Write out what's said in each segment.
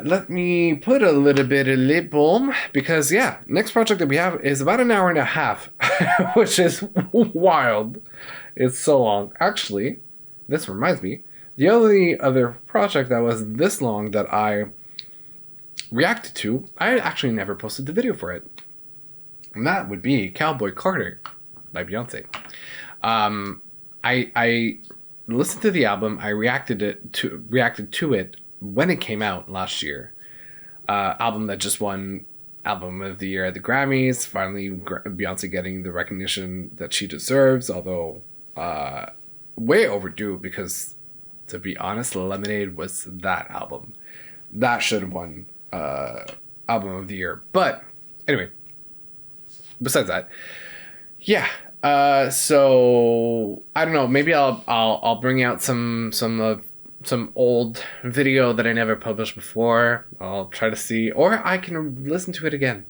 let me put a little bit of lip balm because yeah, next project that we have is about an hour and a half, which is wild. It's so long. Actually, this reminds me, the only other project that was this long that I reacted to, I actually never posted the video for it. And that would be Cowboy Carter by Beyonce. I listened to the album. I reacted to it when it came out last year. Album that just won Album of the Year at the Grammys. Finally, Beyonce getting the recognition that she deserves, although way overdue because, to be honest, Lemonade was that album. That should have won Album of the Year. But anyway, besides that, yeah. So I don't know. Maybe I'll bring out some old video that I never published before. I'll try to see, or I can listen to it again,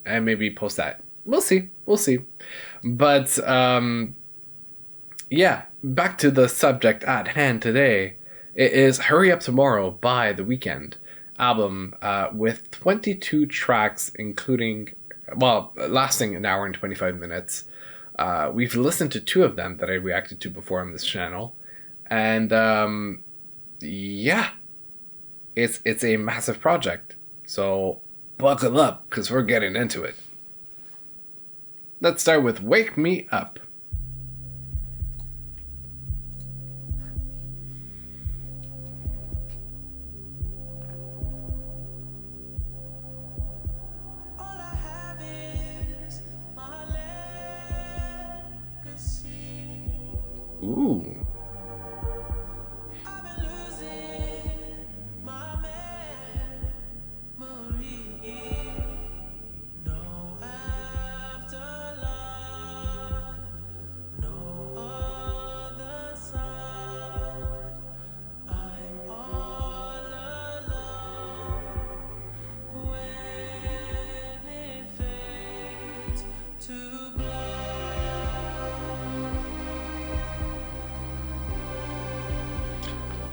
and maybe post that. We'll see. But yeah. Back to the subject at hand today. It is "Hurry Up Tomorrow" by The Weeknd album with 22 tracks, including lasting an hour and 25 minutes. We've listened to 2 of them that I reacted to before on this channel. And yeah, it's a massive project. So buckle up because we're getting into it. Let's start with "Wake Me Up." Ooh.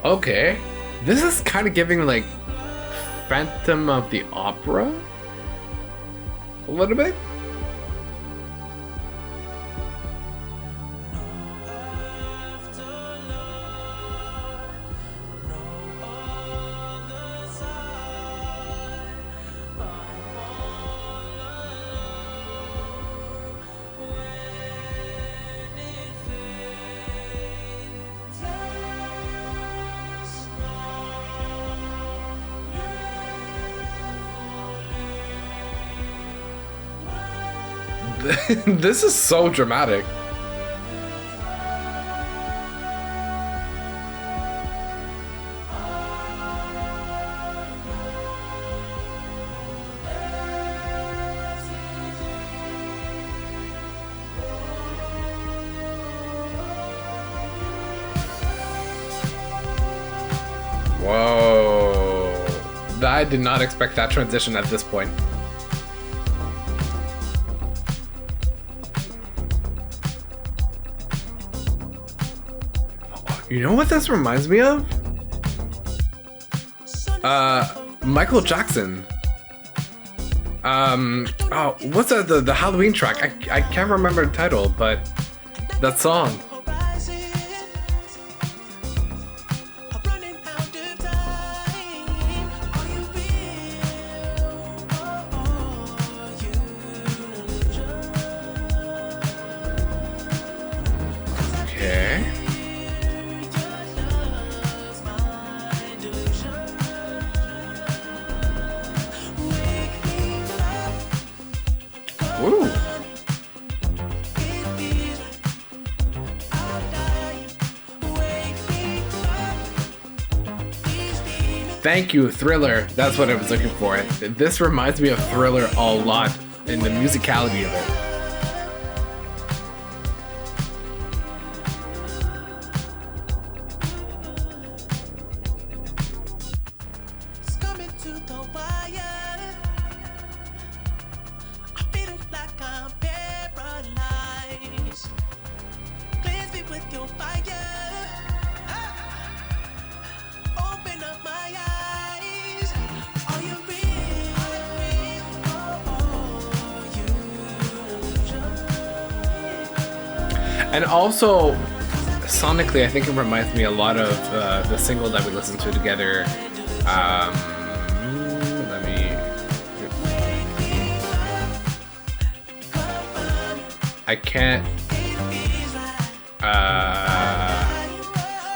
Okay, this is kind of giving like Phantom of the Opera a little bit. This is so dramatic. Whoa. I did not expect that transition at this point. You know what this reminds me of? Michael Jackson. Oh, what's the Halloween track? I can't remember the title, but that song. Okay. Ooh. Thank you, Thriller. That's what I was looking for. This reminds me of Thriller a lot in the musicality of it. And also, sonically, I think it reminds me a lot of the single that we listened to together. Let me. I can't.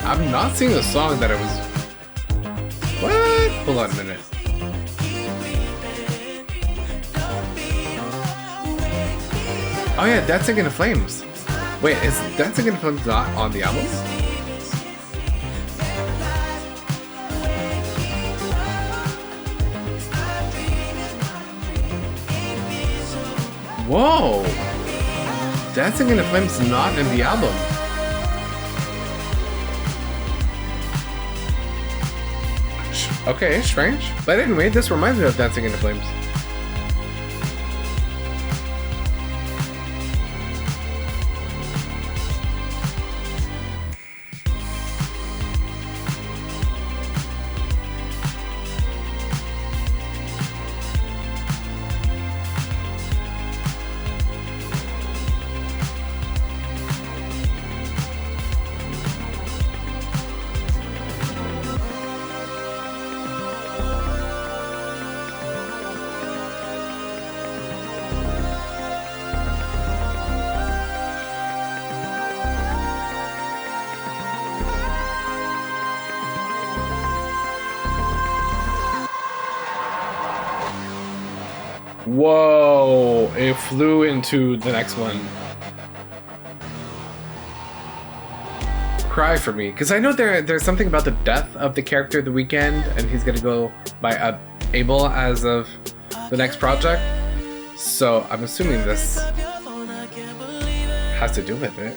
I'm not seeing the song that I was. What? Hold on a minute. Oh yeah, Dancing in the Flames. Wait, is Dancing in the Flames not on the album? Whoa! Dancing in the Flames not in the album. Okay, strange. But anyway, this reminds me of Dancing in the Flames. Whoa, it flew into the next one. Cry for me, because I know there's something about the death of the character The Weeknd, and he's gonna go by Abel as of the next project. So I'm assuming this has to do with it.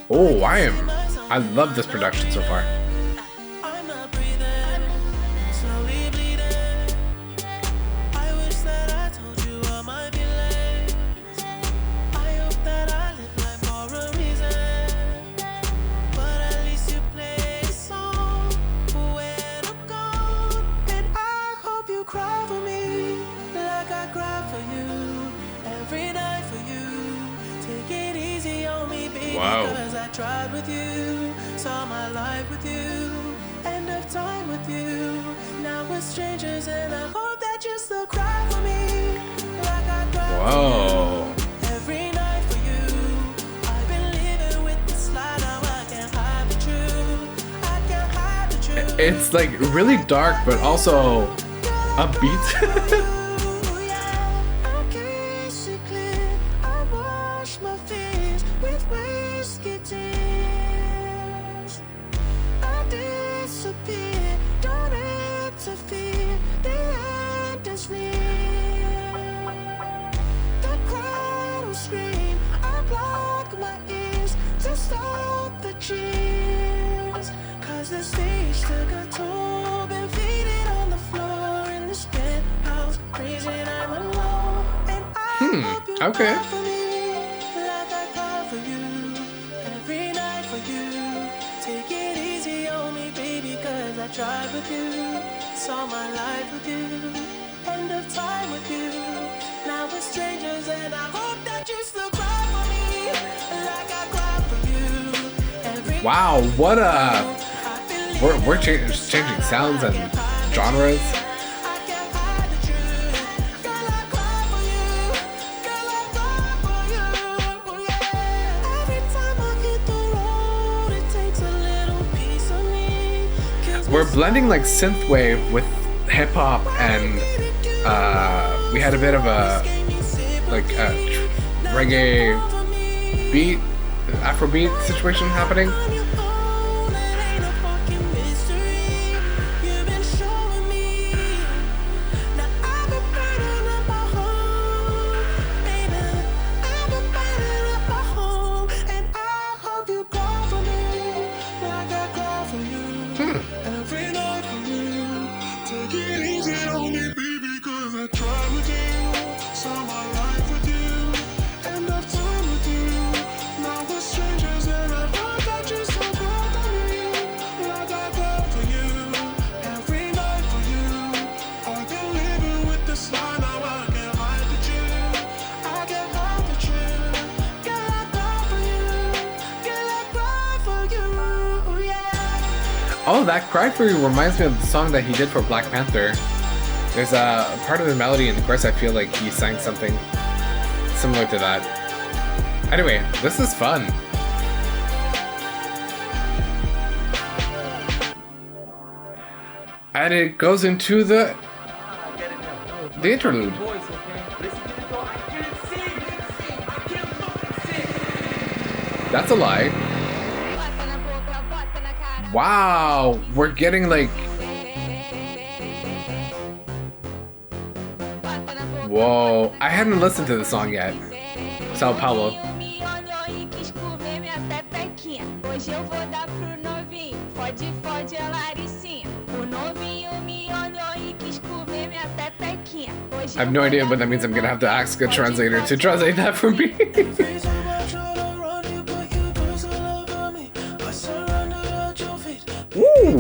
Oh, I love this production so far. Wow. Because I tried with you, saw my life with you, end of time with you. Now we're strangers and I hope that you still cry for me. Like I cry Whoa. for you, every night for you. I've been living with this lie, now I can't hide the truth. I can't hide the truth. It's like really dark, but also upbeat. Okay. Tried with you, saw my life with you, end of time with you. Now we're strangers and I hope that you still cry for me, like I cry for you. Every Wow, what a we're changing sounds and genres. We're blending like synthwave with hip hop, and we had a bit of a like a reggae beat, Afrobeat situation happening. End of time with you. Now we're strangers and I hope that you Oh, that Cry For You reminds me of the song that he did for Black Panther. There's a part of the melody in the chorus I feel like he sang something similar to that. Anyway, this is fun. And it goes into the interlude. That's a lie. Wow, we're getting like... Whoa, I hadn't listened to the song yet. São Paulo. I have no idea what that means. I'm gonna have to ask a translator to translate that for me. Ooh.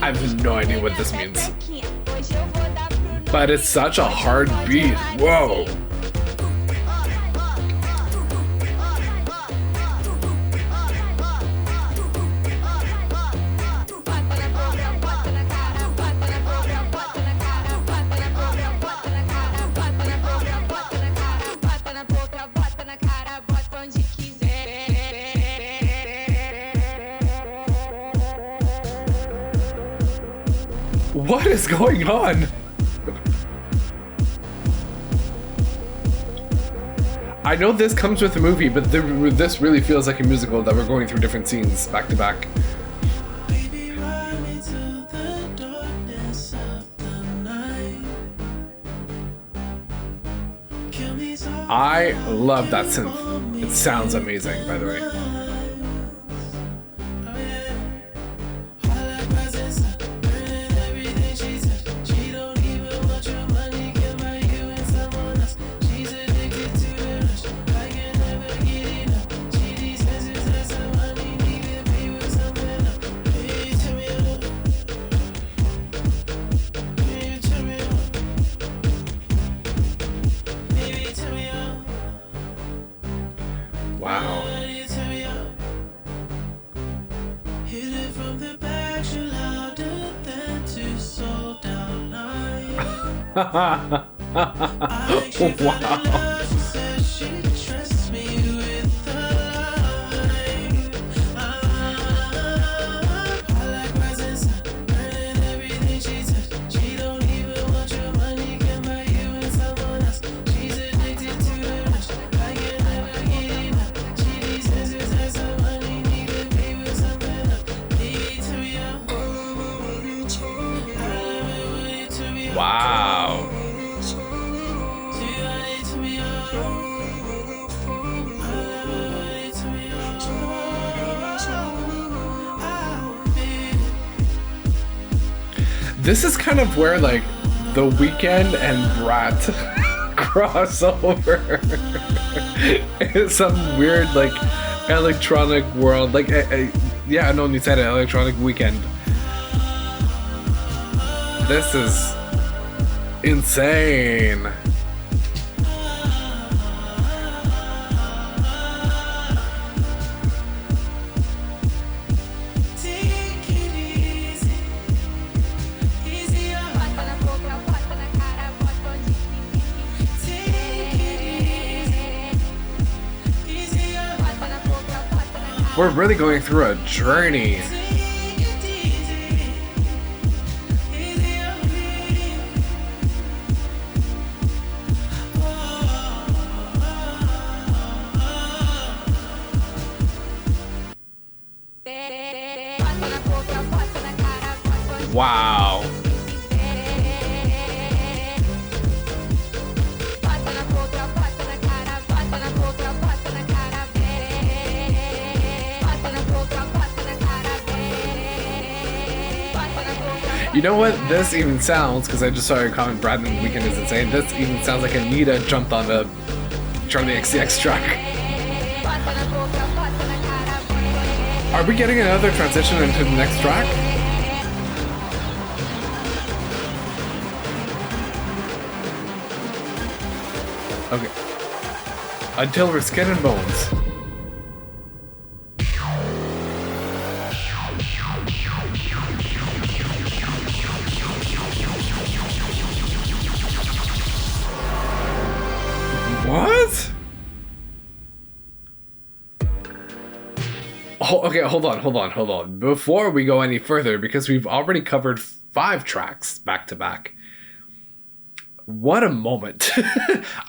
I have no idea what this means. But it's such a hard beat. Whoa. What is going on? I know this comes with the movie, but this really feels like a musical that we're going through different scenes back to back. I love that synth. It sounds amazing, by the way. Wow. Wow. Wow. This is kind of where like The Weeknd and Brat cross over in some weird like electronic world. Like, yeah, I know you said it, electronic weekend. This is insane. We're really going through a journey. Wow. You know what? This even sounds, because I just saw your comment, Brandon Weeknd is insane. This even sounds like Anita jumped on the Charlie XCX track. Are we getting another transition into the next track? Okay. Until we're skin and bones. What? Oh, okay, hold on. Before we go any further, because we've already covered 5 tracks back to back. What a moment.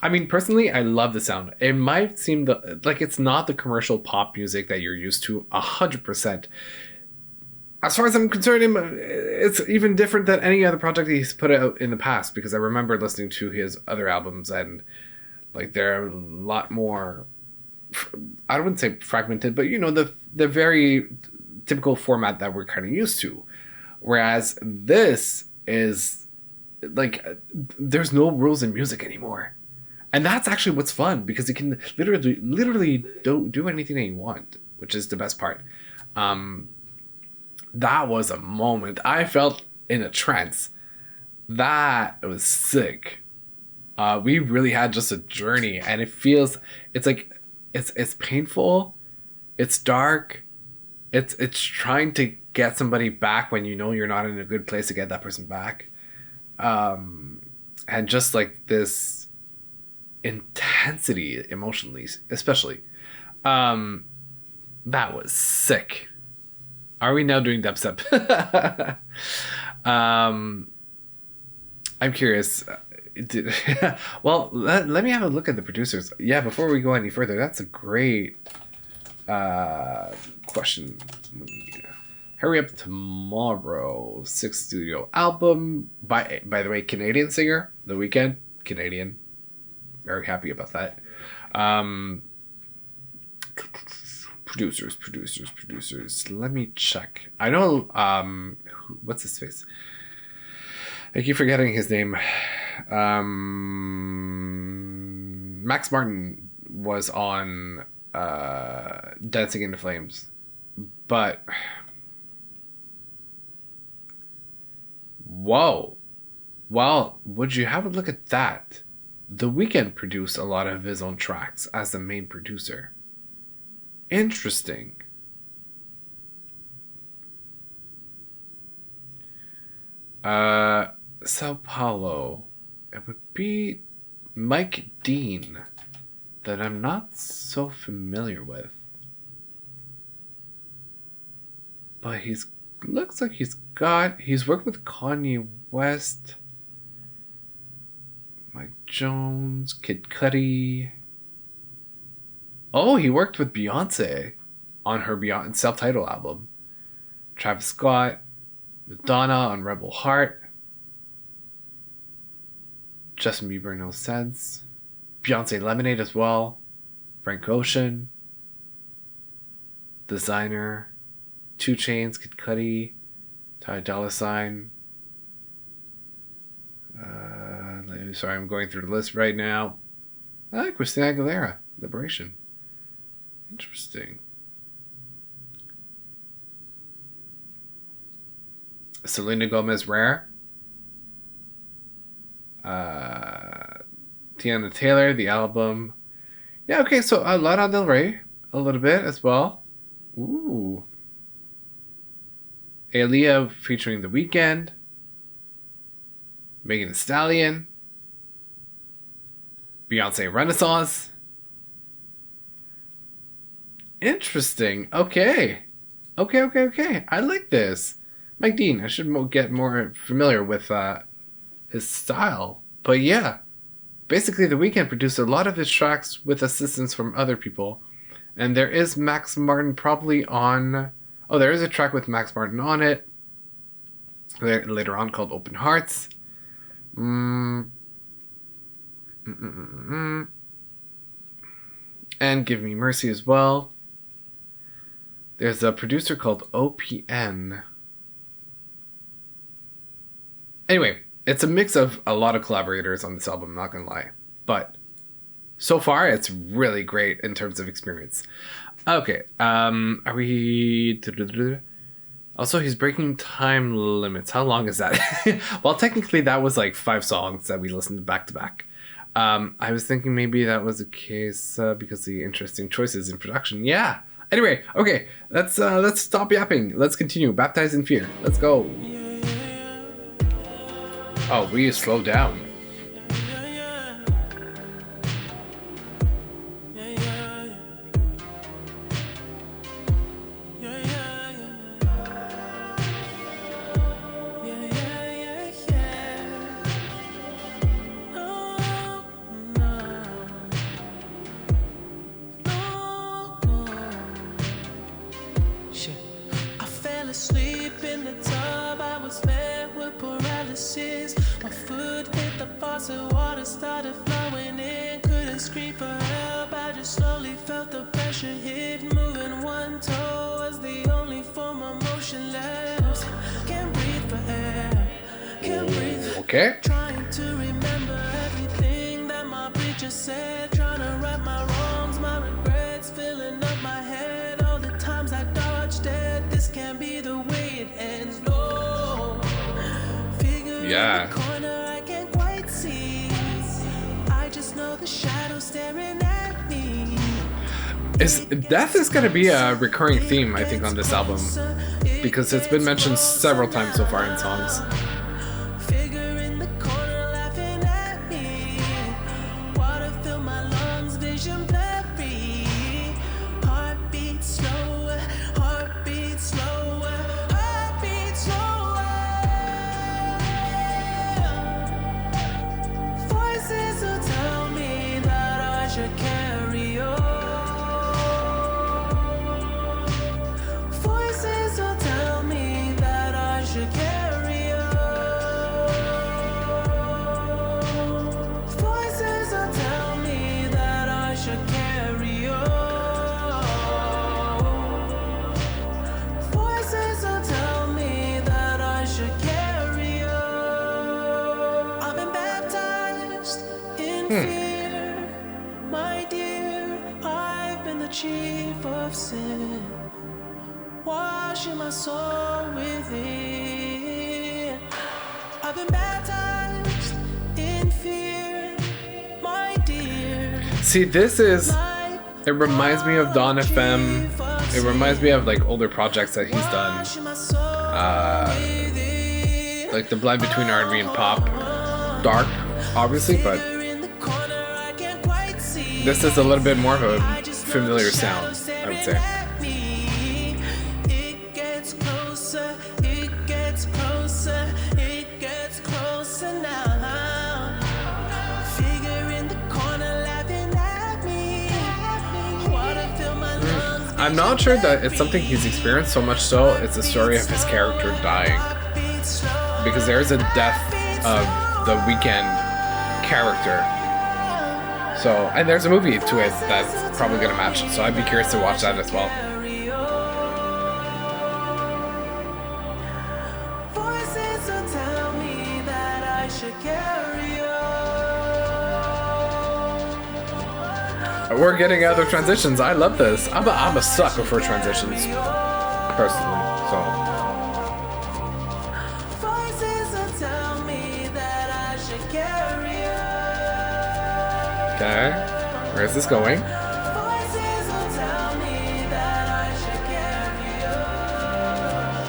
I mean, personally, I love the sound. It might seem like it's not the commercial pop music that you're used to 100%. As far as I'm concerned, it's even different than any other project he's put out in the past, because I remember listening to his other albums and like they're a lot more, I wouldn't say fragmented, but you know, the very typical format that we're kind of used to. Whereas this is like, there's no rules in music anymore. And that's actually what's fun, because you can literally don't do anything that you want, which is the best part. That was a moment. I felt in a trance. That was sick. We really had just a journey, and it's like, it's painful, it's dark, it's trying to get somebody back when you know you're not in a good place to get that person back. And just like this intensity emotionally, especially. That was sick. Are we now doing dubstep? I'm curious. Well, let me have a look at the producers. Yeah, before we go any further, that's a great question. Hurry Up Tomorrow, 6th studio album by the way, Canadian singer, The Weeknd, Canadian. Very happy about that. Producers. Let me check. I know, what's his face? I keep forgetting his name. Max Martin was on Dancing in the Flames. But whoa. Well, would you have a look at that? The Weeknd produced a lot of his own tracks as the main producer. Interesting. São Paulo. It would be Mike Dean, that I'm not so familiar with. But looks like he's worked with Kanye West, Mike Jones, Kid Cudi. Oh, he worked with Beyonce on her Beyonce self-titled album. Travis Scott, Madonna on Rebel Heart. Justin Bieber, No Sense. Beyonce Lemonade as well. Frank Ocean. Designer. 2 Chainz, Kid Cudi. Ty Dolla $ign. Sorry, I'm going through the list right now. Christina Aguilera, Liberation. Interesting. Selena Gomez, Rare. Tiana Taylor, the album. Yeah, okay, so Lana Del Rey, a little bit as well. Ooh. Aaliyah featuring The Weeknd. Megan Thee Stallion. Beyonce Renaissance. Interesting. Okay. I like this. Mike Dean, I should get more familiar with his style. But yeah, basically The Weeknd produced a lot of his tracks with assistance from other people. And there is Max Martin probably on... Oh, there is a track with Max Martin on it. Later on called Open Hearts. And Give Me Mercy as well. There's a producer called OPN. Anyway, it's a mix of a lot of collaborators on this album, not gonna lie. But so far, it's really great in terms of experience. Okay, are we... Also, he's breaking time limits. How long is that? Well, technically, that was like 5 songs that we listened to back to back. I was thinking maybe that was the case because the interesting choices in production. Yeah. Anyway, okay, let's stop yapping. Let's continue. Baptized in Fear. Let's go. Oh, we slow down. Okay. Trying to remember everything that my preacher said. Trying to right my wrongs, my regrets, filling up my head. All the times I dodged it. This can't be the way it ends. No. Figure Yeah. in the corner I can't quite see. I just know the shadow staring at me. Death is going to be a recurring theme, I think, on this album, because it's been mentioned several times so far in songs. My dear, I've been the chief of sin, washing my soul within. I've been baptized in fear, my dear. See, it reminds me of Dawn FM. It reminds me of like older projects that he's done. Like the blend between R&B and pop. Dark, obviously, but this is a little bit more of a familiar sound, I would say. It gets closer, it gets closer, it gets closer now. Figure in the corner laughing at me. Water fill my lungs. I'm not sure that it's something he's experienced so much so it's a story of his character dying. Because there's a death of the Weeknd character. So, and there's a movie to it that's probably going to match. So I'd be curious to watch that as well. Voices will tell me that I should carry on. We're getting other transitions. I love this. I'm a sucker for transitions, personally. So. Voices will tell me that I should carry on. Okay, where is this going? Voices will tell me that I should carry on.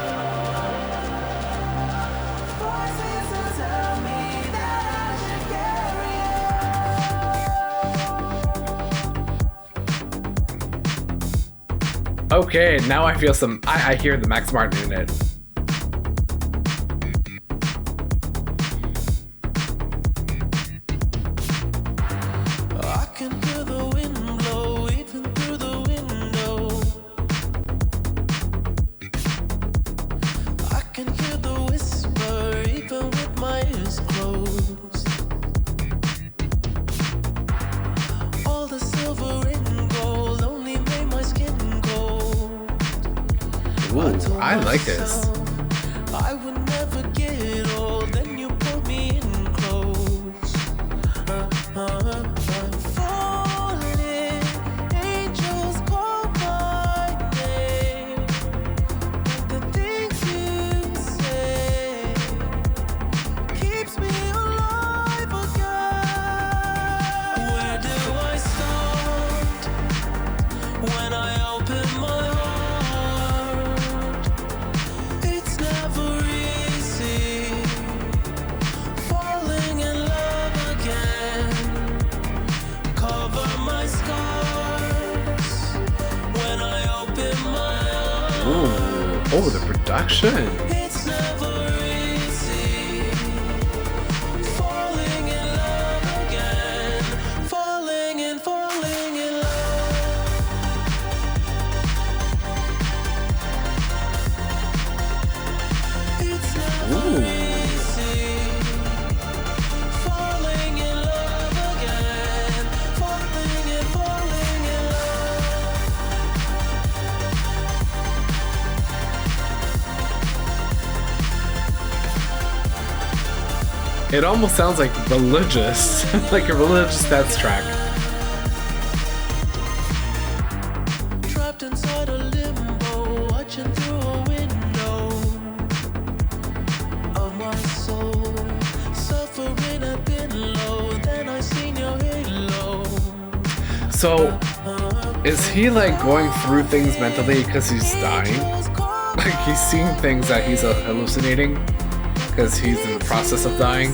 Voices will tell me that I should carry on. Okay, now I feel I hear the Max Martin in it. I can hear the wind blow even through the window. I can hear the whisper even with my ears closed. All the silver and gold only made my skin cold. Ooh, I like this. I would never get old. Then you Ooh. Oh, the production. It's never easy falling in love again, falling in love. It's never easy falling in love again, falling in love. It almost sounds like religious, like a religious dance track. Trapped inside a limbo, watching through a window of my soul, suffering at thin low. Then I seen your halo. So, is he like going through things mentally because he's dying? Like he's seeing things that he's hallucinating because he's in the process of dying?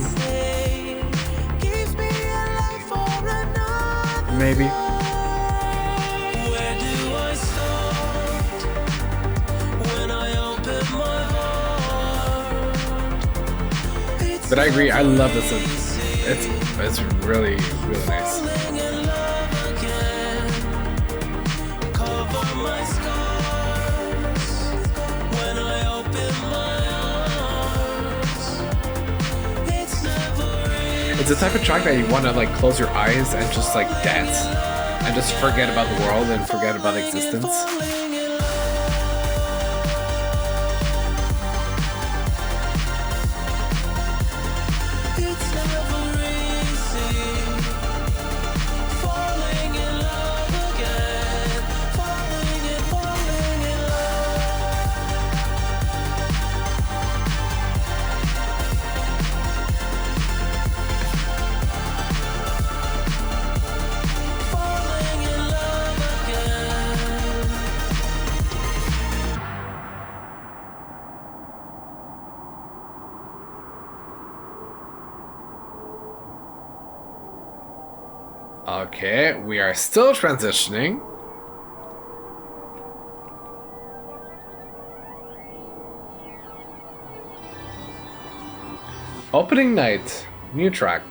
Maybe. Where do I start when I open my heart? But I agree, I love this. It's really, really nice. Falling in love again. Cover my scars when I open my arms. It's never easy. It's the type of track that you want to like close your eyes and just like dance and just forget about the world and forget about existence. Falling in love. It's never easy falling in love again, falling in falling in love again. Okay, we are still transitioning. Opening night, new track.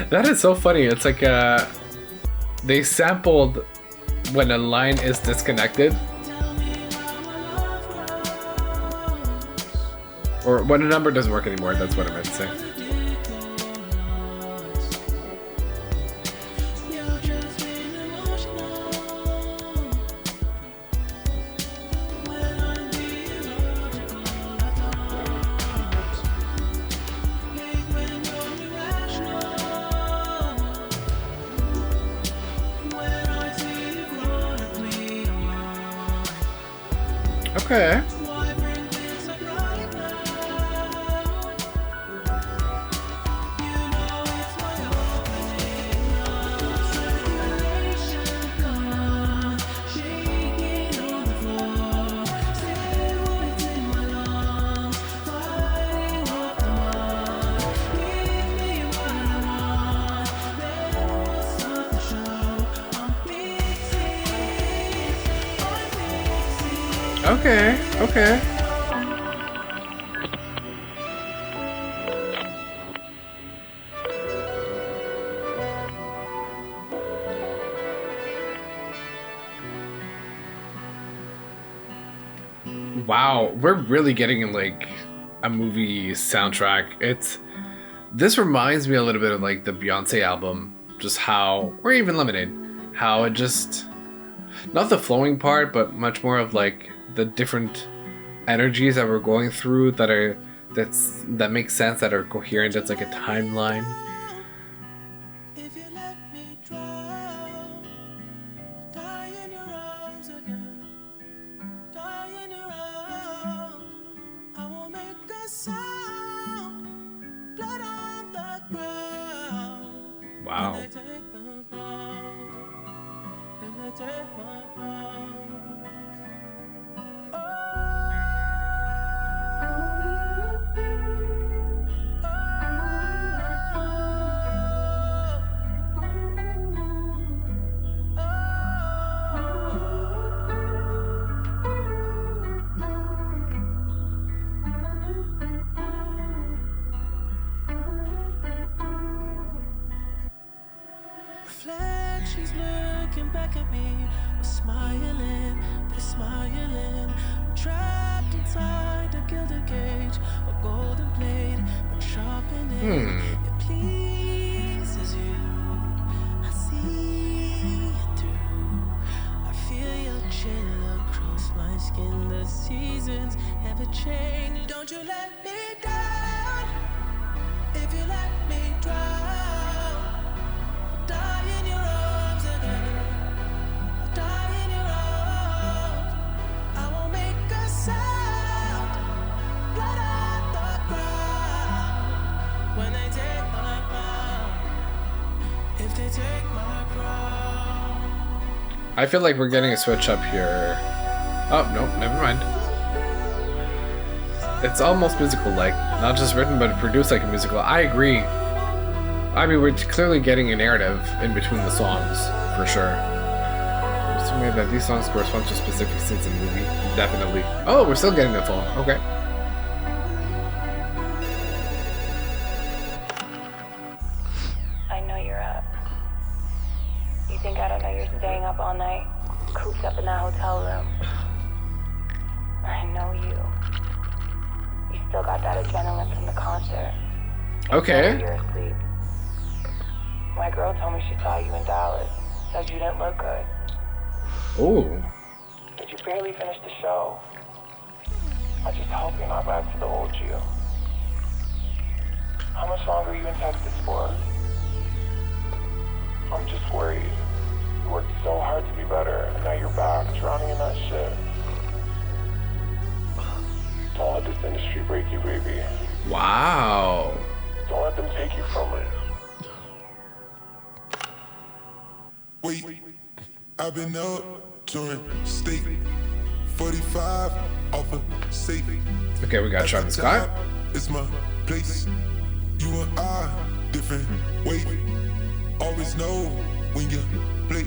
That is so funny. It's like they sampled when a line is disconnected, or when a number doesn't work anymore. That's what I meant to say. Okay. Okay, okay. Wow, we're really getting like a movie soundtrack. This reminds me a little bit of like the Beyonce album, just how, or even Lemonade, how it just, not the flowing part, but much more of like the different energies that we're going through that make sense, that are coherent. It's like a timeline. If you let me drown, die in your arms again, die in your arms. I won't make a sound, blood on the ground. Wow. They take the crown, they take my crown. Oh, looking back at me, we're smiling, they're smiling. I'm trapped inside a gilded cage, a golden blade, but sharpening. It pleases you. I see it through. I feel your chill across my skin. The seasons never change. Don't you let me down. If you let me drown, I'll die in your arms again. I'll die in your arms. I won't make a sound. Blood on the ground. When they take my crown, if they take my crown. I feel like we're getting a switch up here. Oh, no, never mind. It's almost musical-like. Not just written, but produced like a musical. I agree. I mean, we're clearly getting a narrative in between the songs, for sure. Assuming that these songs correspond to specific scenes in the movie. Definitely. Oh, we're still getting the phone. Okay. I know you're up. You think I don't know you're staying up all night, cooped up in that hotel room? I know you. You still got that adrenaline from the concert. Okay. You're asleep. My girl told me she saw you in Dallas. Said you didn't look good. Oh. But you barely finished the show. I just hope you're not back to the old you. How much longer are you in Texas for? I'm just worried. You worked so hard to be better, and now you're back, drowning in that shit. Don't let this industry break you, baby. Wow. Don't let them take you from it. Wait, I've been up touring state 45 off a safe. Okay, we got Travis Scott. It's my place. You and I, different weight. Always know when you play.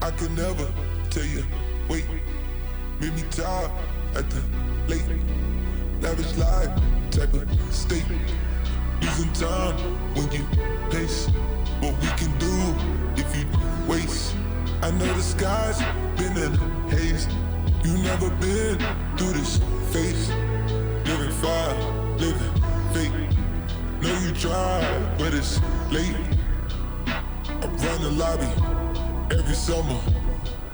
I could never tell you, wait. Made me tired at the late. Lavish life, type of state. Losing time when you pace. What we can do if you waste. I know the sky's been in haze. You never been through this phase. Living fire, living fake. Know you tried, but it's late. I run the lobby every summer.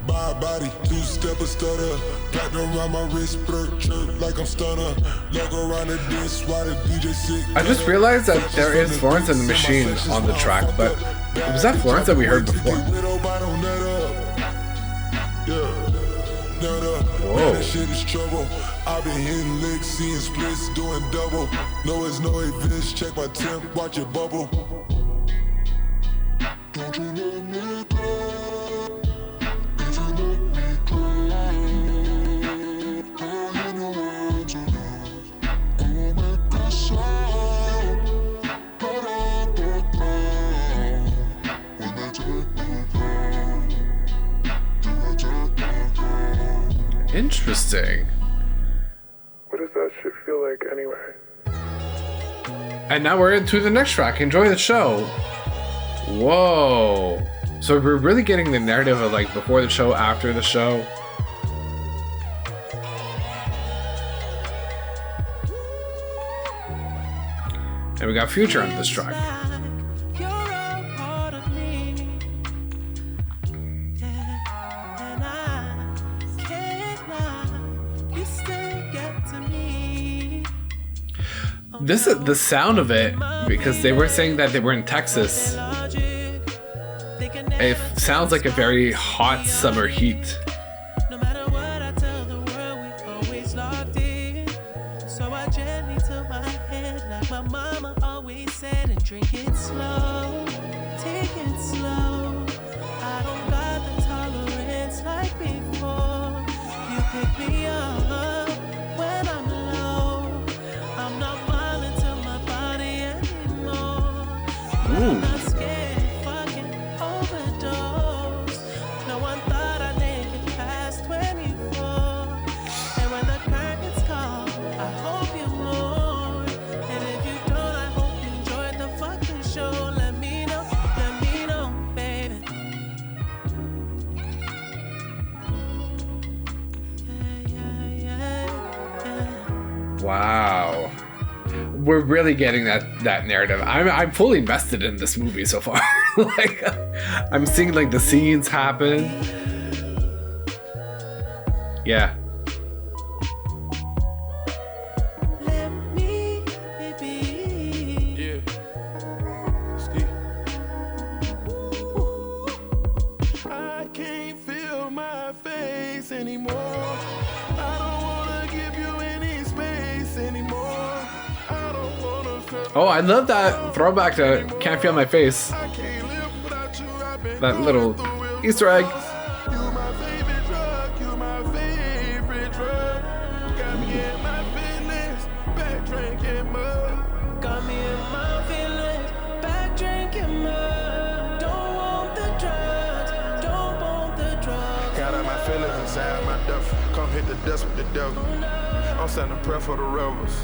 Buy a body, two-step a stutter. Platinum around my wrist, blur, chirp like I'm stunner. Logo around the disc, while the DJ sick. I just realized that there is Florence and the Machine on the track, but was that Florence that we heard before? Whoa. That shit is trouble. I've been hitting licks, seeing splits, doing double. No, it's no events, check my temp, watch it bubble. Don't you let me go. If you let me go, girl, you know what to do. I'll make a sound, but on the ground. When they take me down, when they take me down. Interesting. What does that shit feel like anyway? And now we're into the next track. Enjoy the show. Whoa. So we're really getting the narrative of like before the show, after the show. And we got Future on this track. You're a part of me. Yeah, and I can't lie. You still get to me. This is the sound of it, because they were saying that they were in Texas. It sounds like a very hot summer heat. No matter what I tell the world, we always locked in. So I gently took my head like my mama always said, and drink it slow, take it slow. I don't got the tolerance like before. You pick me up when I'm low. I'm not violent to my body anymore. I'm not scared of fucking overdose. No one thought I'd make it past 24. And when the curtains call, I hope you mourn. And if you don't, I hope you enjoyed the fucking show. Let me know, baby. Wow. We're really getting that narrative. I'm fully invested in this movie so far. Like, I'm seeing like the scenes happen. Yeah. Let me be. Yeah. Ski. I can't feel my face anymore. I don't wanna give you any space anymore. I don't wanna feel. Oh, I love that throwback to Can't Feel My Face. I can't live without you. I've been That little going through it. Easter egg. You my favorite drug. You my favorite drug. Got me in my feelings. Back drinking mud. Got me in my feelings, back drinking mud. Don't want the drugs, don't want the drugs. Got out my feelings inside my duffel. Come hit the dust with the devil. I'm sending a prayer for the rebels.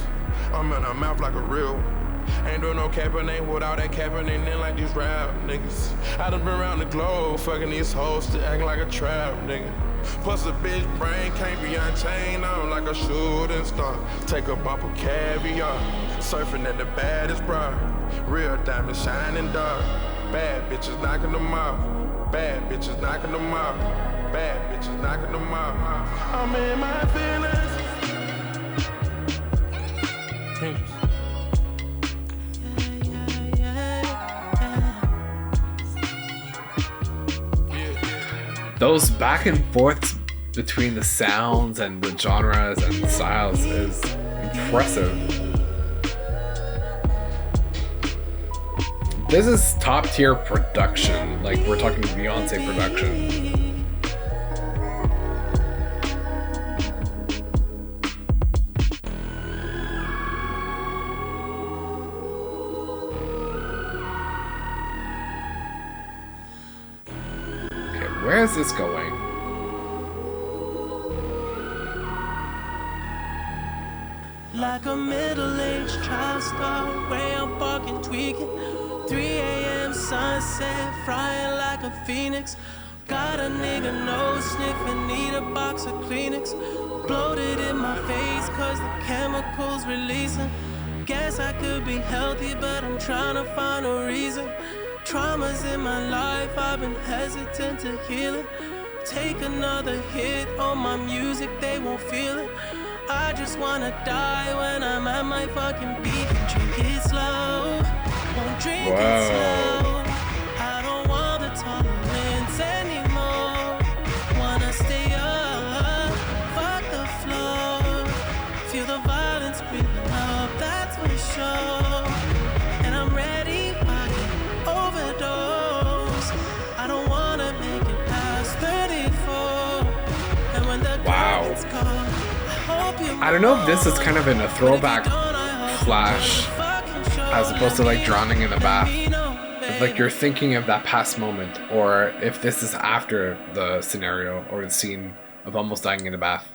I'm in her mouth like a real one. Ain't doing no capping, ain't without that capping, ain't in like these rap niggas. I done been around the globe, fucking these hoes, still acting like a trap nigga. Plus a bitch brain can't be unchained, I'm like a shooting star. Take a bump of caviar, surfing at the baddest bra. Real diamond shining dark. Bad bitches knocking them off. Bad bitches knocking them off. Bad bitches knocking them off. I'm in my feelings. Dangerous. Those back and forths between the sounds and the genres and the styles is impressive. This is top tier production. Like, we're talking Beyonce production. Where is this going? Like a middle-aged child star, way I'm barking, tweaking. 3 a.m. sunset, frying like a phoenix. Got a nigga nose sniffing, need a box of Kleenex. Bloated in my face, cause the chemicals releasing. Guess I could be healthy, but I'm trying to find a reason. Traumas in my life, I've been hesitant to heal it. Take another hit on my music, they won't feel it. I just wanna die when I'm at my fucking peak. Drink it slow, won't drink it slow. I don't want the tolerance anymore. Wanna stay up, fuck the floor. Feel the violence creeping up, that's for sure. And I'm ready for the overdose. I don't wanna make it past 34. And when the curtains come, I don't know if this is kind of in a throwback flash as opposed to like drowning in a bath. If like you're thinking of that past moment, or if this is after the scenario or the scene of almost dying in a bath.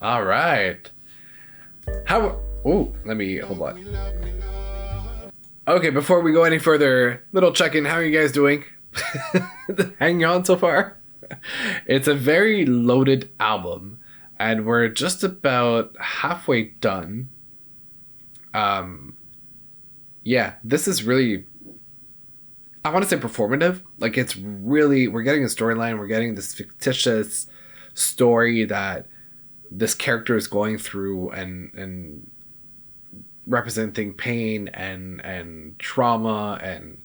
All right. Let me hold on. Okay, before we go any further, little check-in. How are you guys doing? Hanging on so far? It's a very loaded album, and we're just about halfway done. This is really, I want to say performative. Like, it's really, we're getting a storyline, we're getting this fictitious story that this character is going through and representing pain and trauma and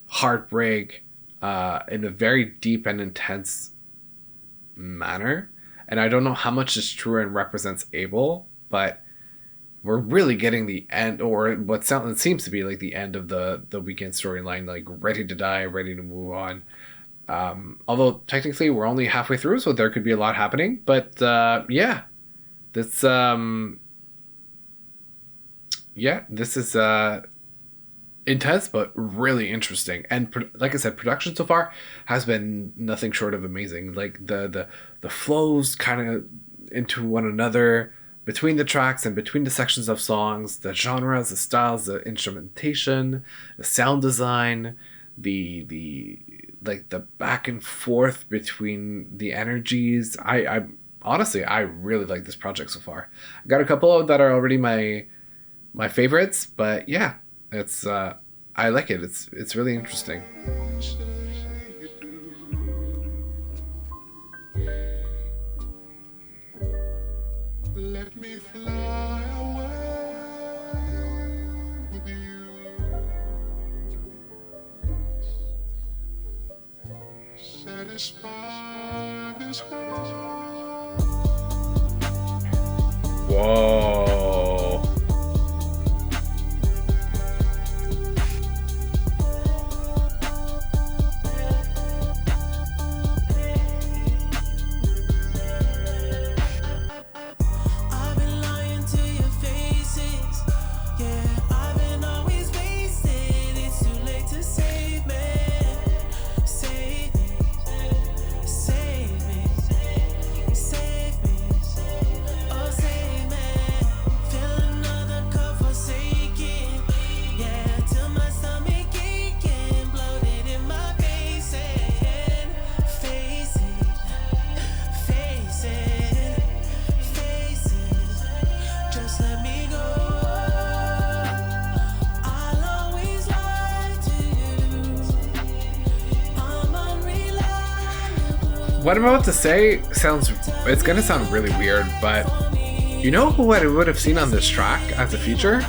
heartbreak in a very deep and intense manner. And I don't know how much is true and represents Abel, but we're really getting the end, or what seems to be like the end of the Weeknd storyline, like ready to die, ready to move on. Although technically we're only halfway through, so there could be a lot happening. But this is intense, but really interesting. And like I said, production so far has been nothing short of amazing. Like the flows kind of into one another between the tracks and between the sections of songs, the genres, the styles, the instrumentation, the sound design, the back and forth between the energies. honestly, I really like this project so far. I got a couple that are already my favorites, but yeah, it's I like it. It's really interesting. Let me fly away with you. Satisfy this heart. Whoa. I've been lying to your faces. Yeah, I've been always wasted. It's too late to save me. Save me. Save me. Save me. Oh, save me. Fill another cup forsaken. Yeah, till my stomach aching. Bloated in my face. Face it. Face it. Faces, just let me go. I'll always lie to you. I'm unreliable. What I'm about to say it's gonna sound really weird, but you know who I would have seen on this track as a feature?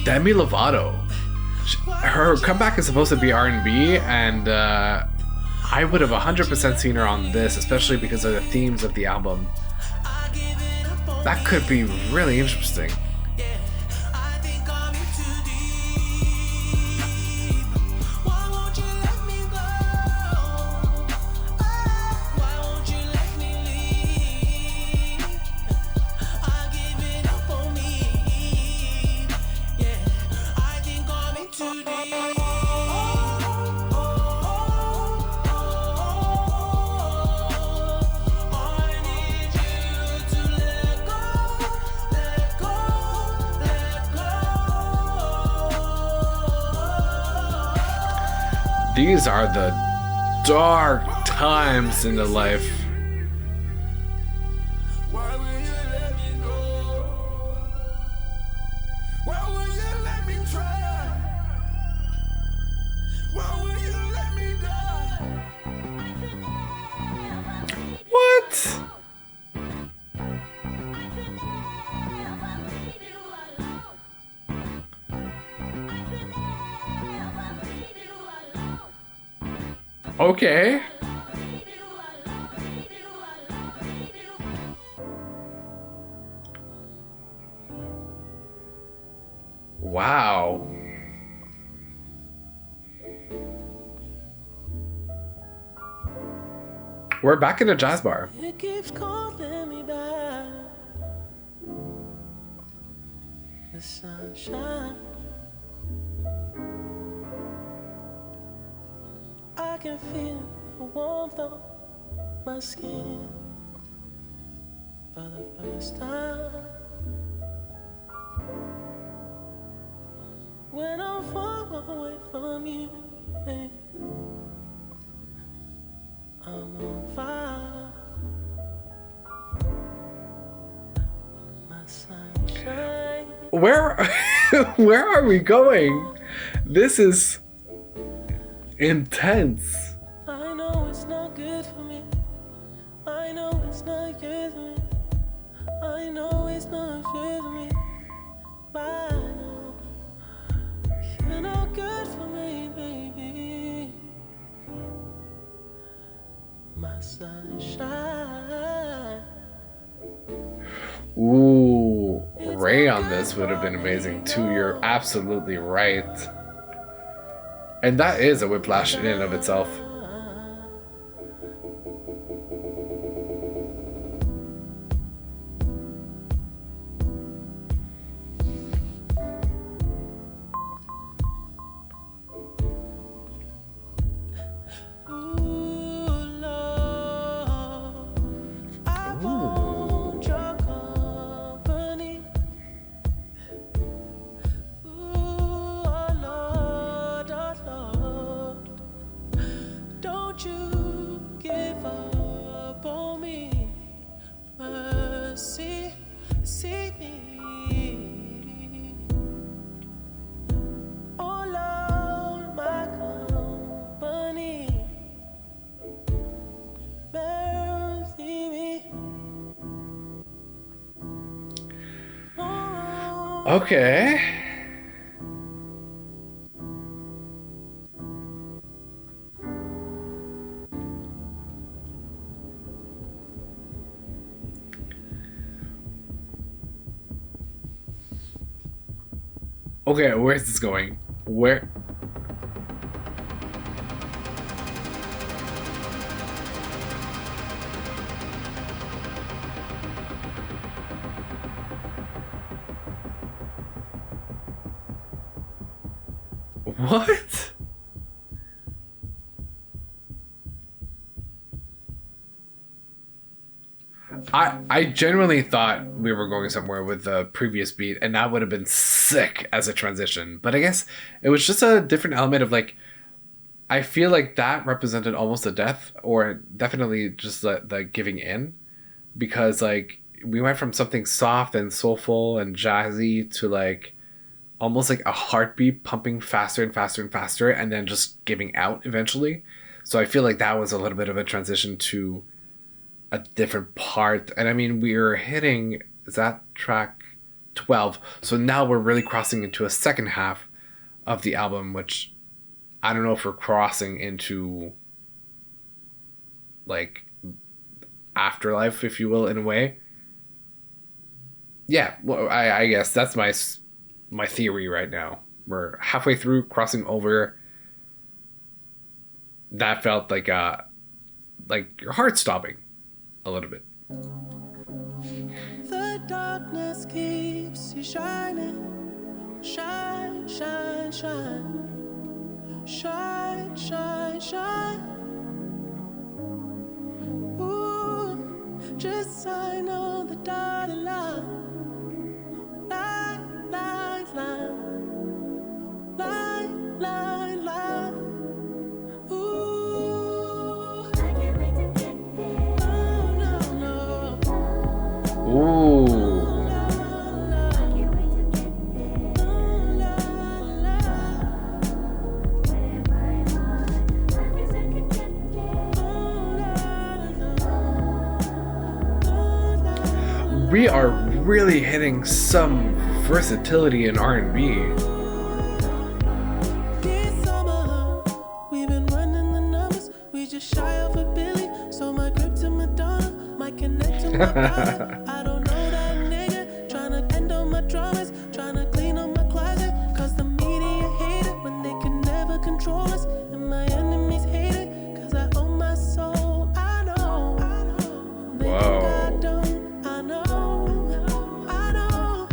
Demi Lovato. Her comeback is supposed to be R&B, and I would have 100% seen her on this, especially because of the themes of the album. That could be really interesting. I think I'm in too deep. Why won't you let me go? Why won't you let me leave? I give it up on me. Yeah, I think I'm in too deep. I need you to let go, let go, let go. These are the dark times in the life. Why will you let me go? Why will you let me try? Why will you let me die? What? Okay. Wow. We're back in a jazz bar. It keeps calling me back. The sunshine. I can feel the warmth on my skin for the first time. When I'm far away from you, babe, I'm on fire. My sunshine. Where are we going? This is intense. I know it's not good for me. I know it's not good for me. I know it's not good for me. But I know you're not good for me, baby. My sunshine. Ooh, Ray on this would have been amazing too. You're absolutely right. And that is a whiplash in and of itself. Don't you give up on me. Okay. Okay, where's this going? Where? What? I genuinely thought we were going somewhere with the previous beat, and that would have been sick as a transition. But I guess it was just a different element of like, I feel like that represented almost a death, or definitely just the giving in, because like we went from something soft and soulful and jazzy to like almost like a heartbeat pumping faster and faster and faster, and then just giving out eventually. So I feel like that was a little bit of a transition to a different part. And I mean, we were hitting, is that track 12? So now we're really crossing into a second half of the album, which I don't know if we're crossing into like afterlife, if you will, in a way. Yeah, well, I guess that's my theory right now. We're halfway through, crossing over. That felt like your heart stopping a little bit. The darkness keeps you shining. Shine, shine, shine. Shine, shine, shine. Ooh, just sign on the dotted line. Line, line, line. Line, line, line. Ooh, I can't wait to get there. Oh, no, no. Ooh. We are really hitting some versatility in R&B. This summer, we've been running the numbers. We just shy of a billion. So my grip to Madonna, my connect to my father. I don't know that nigga. Tryna end on my dramas, tryna clean up my closet. Cause the media hate it when they can never control us. And my enemies hate it, cause I own my soul. I know. They think I don't. I know. I know.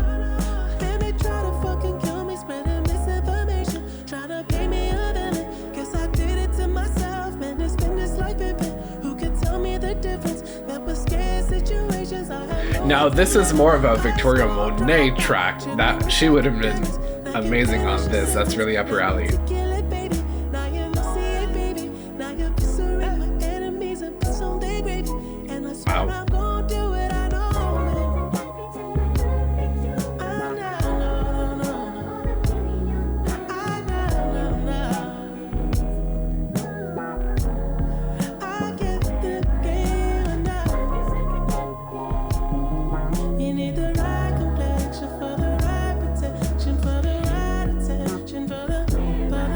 Then they try to fucking kill me, spreading misinformation. Tryna pay me a villain. Guess I did it to myself. Man, it's been this life pimping. Who could tell me the difference? That was scared situations I had no. Now this is more of a Victoria Monet track. That she would have been amazing on this. That's really up her alley. Wow. You need the right complexion for the right protection, for the right attention, for the right,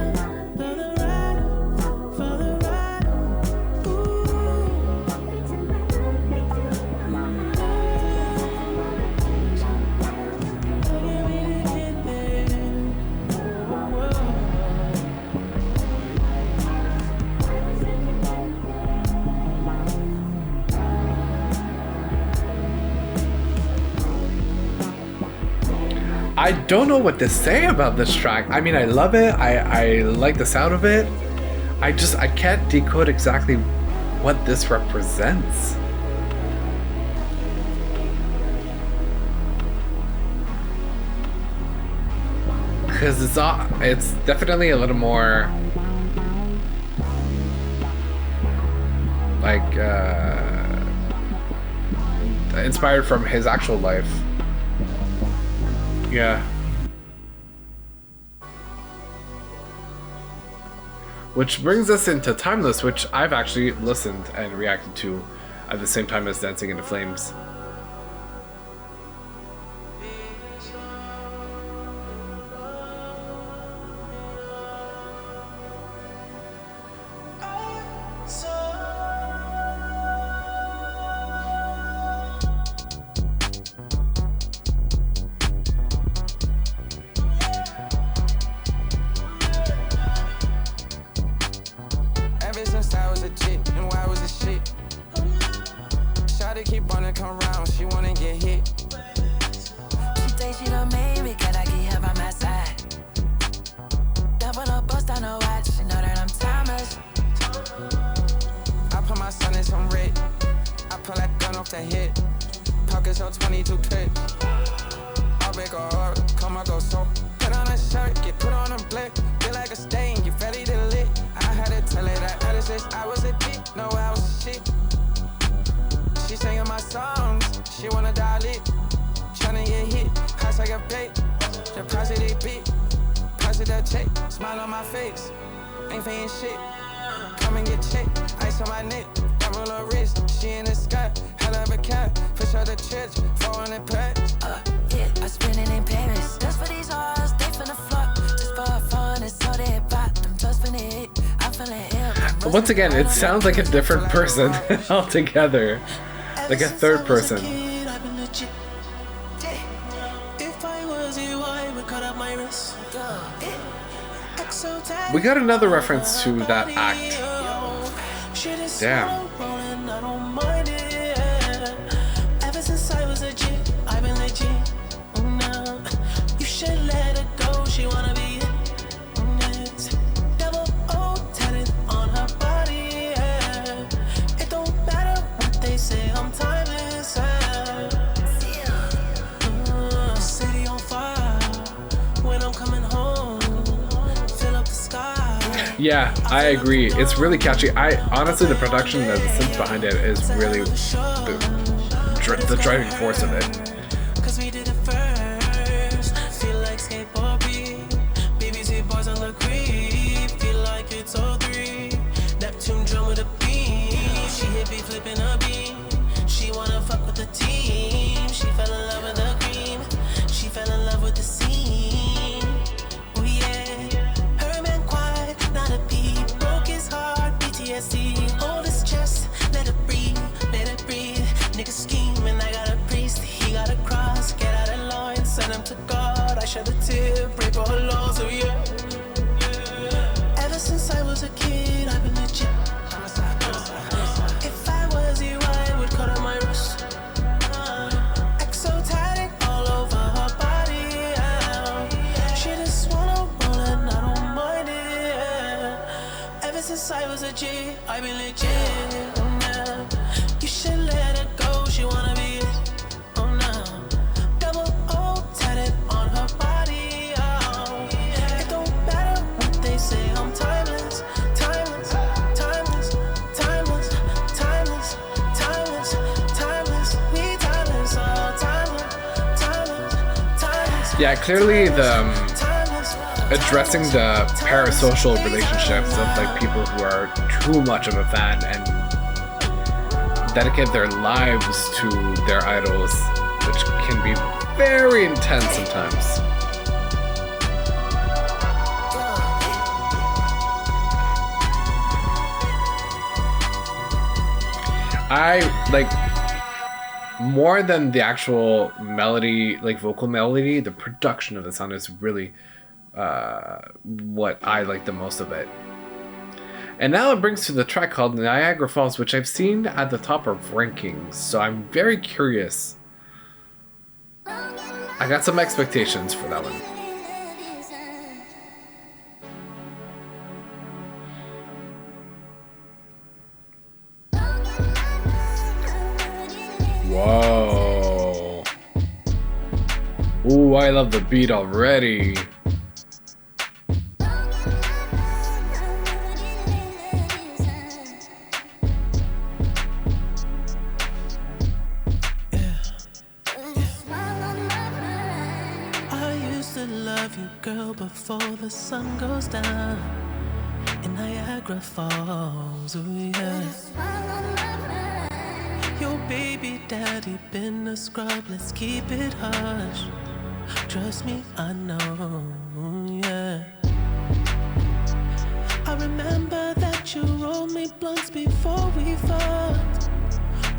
I don't know what to say about this track. I mean, I love it. I like the sound of it. I can't decode exactly what this represents. Because it's definitely a little more like inspired from his actual life. Yeah. Which brings us into Timeless, which I've actually listened and reacted to at the same time as Dancing in the Flames. wanna come round, she wanna get hit. She thinks she done made me, gotta keep her by my side. Double up, bust on her watch, she know that I'm timeless. I put my son in some red. I pull that gun off the hip. Pockets on 22 clip. I'll make a heart, come I go so. Put on a shirt, get put on a blick. Feel like a stain, you ready to lit. I had to tell her that I was a dick, no I was a shit. She singing my songs, she wanna die lit. Tryna get hit, hot like a bait. Deposit a beat, deposit that check. Smile on my face, ain't paying shit. Come and get checked, ice on my neck. Double her wrist, she in the sky. Hell of a cat, push her to church. 400 packs. Yeah, I spend it in Paris. Just for these hoes, they finna flock. Just for fun, it's so they pop. Them just finna hit, I'm feeling ill. Once again, it sounds like a different person altogether. Like a third person. We got another reference to that act. Damn. Ever since I was a G, I've been legit. No, you should let her go. She wanna be it. Double O tatted on her body. It don't matter what they say. I'm timeless. City on fire when I'm coming home. Fill up the sky. Yeah, I agree. It's really catchy. Honestly, the production and the synth behind it is really the driving force of it. Cause we did it first. Feel like skateboard beat. BBC boys on the creep. Feel like it's 03. Neptune drum with a beam. She hit me flipping a beam. She wanna fuck with the team. She fell in love with the cream. She fell in love with the scene. Oh yeah. Her man quiet, not a beat. Broke his heart, PTSD. Hold his chest, let it breathe, let it breathe. Niggas scheming, I got a priest, he got a cross. Get out of line, send him to God. I shed a tear, break all laws, oh yeah. Ever since I was a kid, I've been legit. If I was you, I would cut on my wrist. Exotic all over her body. She just wanna roll and I don't mind it. Ever since I was a G, I've been legit. You should let her go, she wanna be it. Oh no. Double O tatted on her body. It don't matter what they say, I'm timeless. Timeless, timeless, timeless, timeless, timeless, timeless. We timeless, timeless, timeless, timeless. Yeah, clearly addressing the parasocial relationships of like people who are too much of a fan and dedicate their lives to their idols, which can be very intense sometimes. I like, more than the actual melody, like vocal melody, the production of the song is really what I like the most of it. And now it brings to the track called Niagara Falls, which I've seen at the top of rankings, so I'm very curious. I got some expectations for that one. Whoa. Ooh, I love the beat already. Girl, before the sun goes down in Niagara Falls, oh yeah. Your baby daddy been a scrub, let's keep it hush. Trust me, I know, yeah. I remember that you rolled me blunts before we fucked,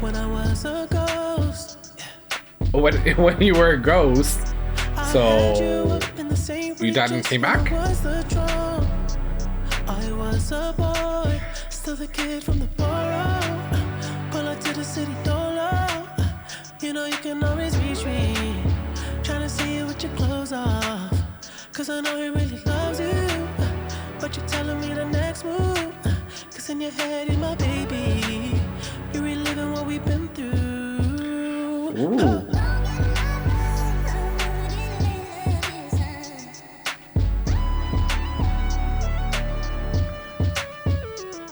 when I was a ghost, yeah. When you were a ghost? So you died and came back? I was a boy, still the kid from the borough. Pull up to the city dollar. You know you can always reach me. Trying to see you with your clothes off. Cause I know he really loves you. But you're telling me the next move. Cause in your head you're my baby. You're reliving what we've been through. Ooh.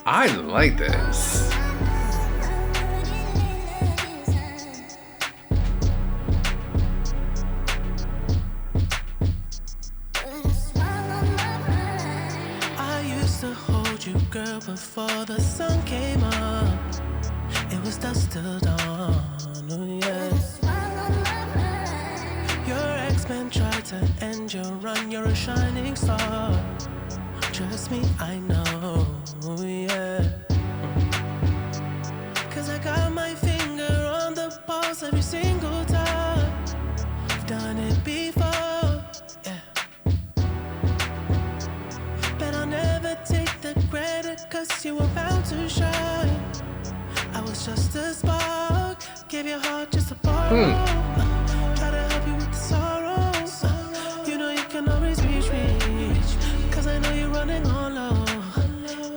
I like this. I used to hold you, girl, before the sun came up. It was dusk till dawn, oh yeah. Your ex-man tried to end your run, you're a shining star. Trust me, I know, yeah. Cause I got my finger on the pulse every single time. I've done it before, yeah. But I'll never take the credit cause you were bound to shine. I was just a spark, gave your heart just a borrow. Try to help you with the sorrows. You know you can always reach me. Cause I know you're running on low.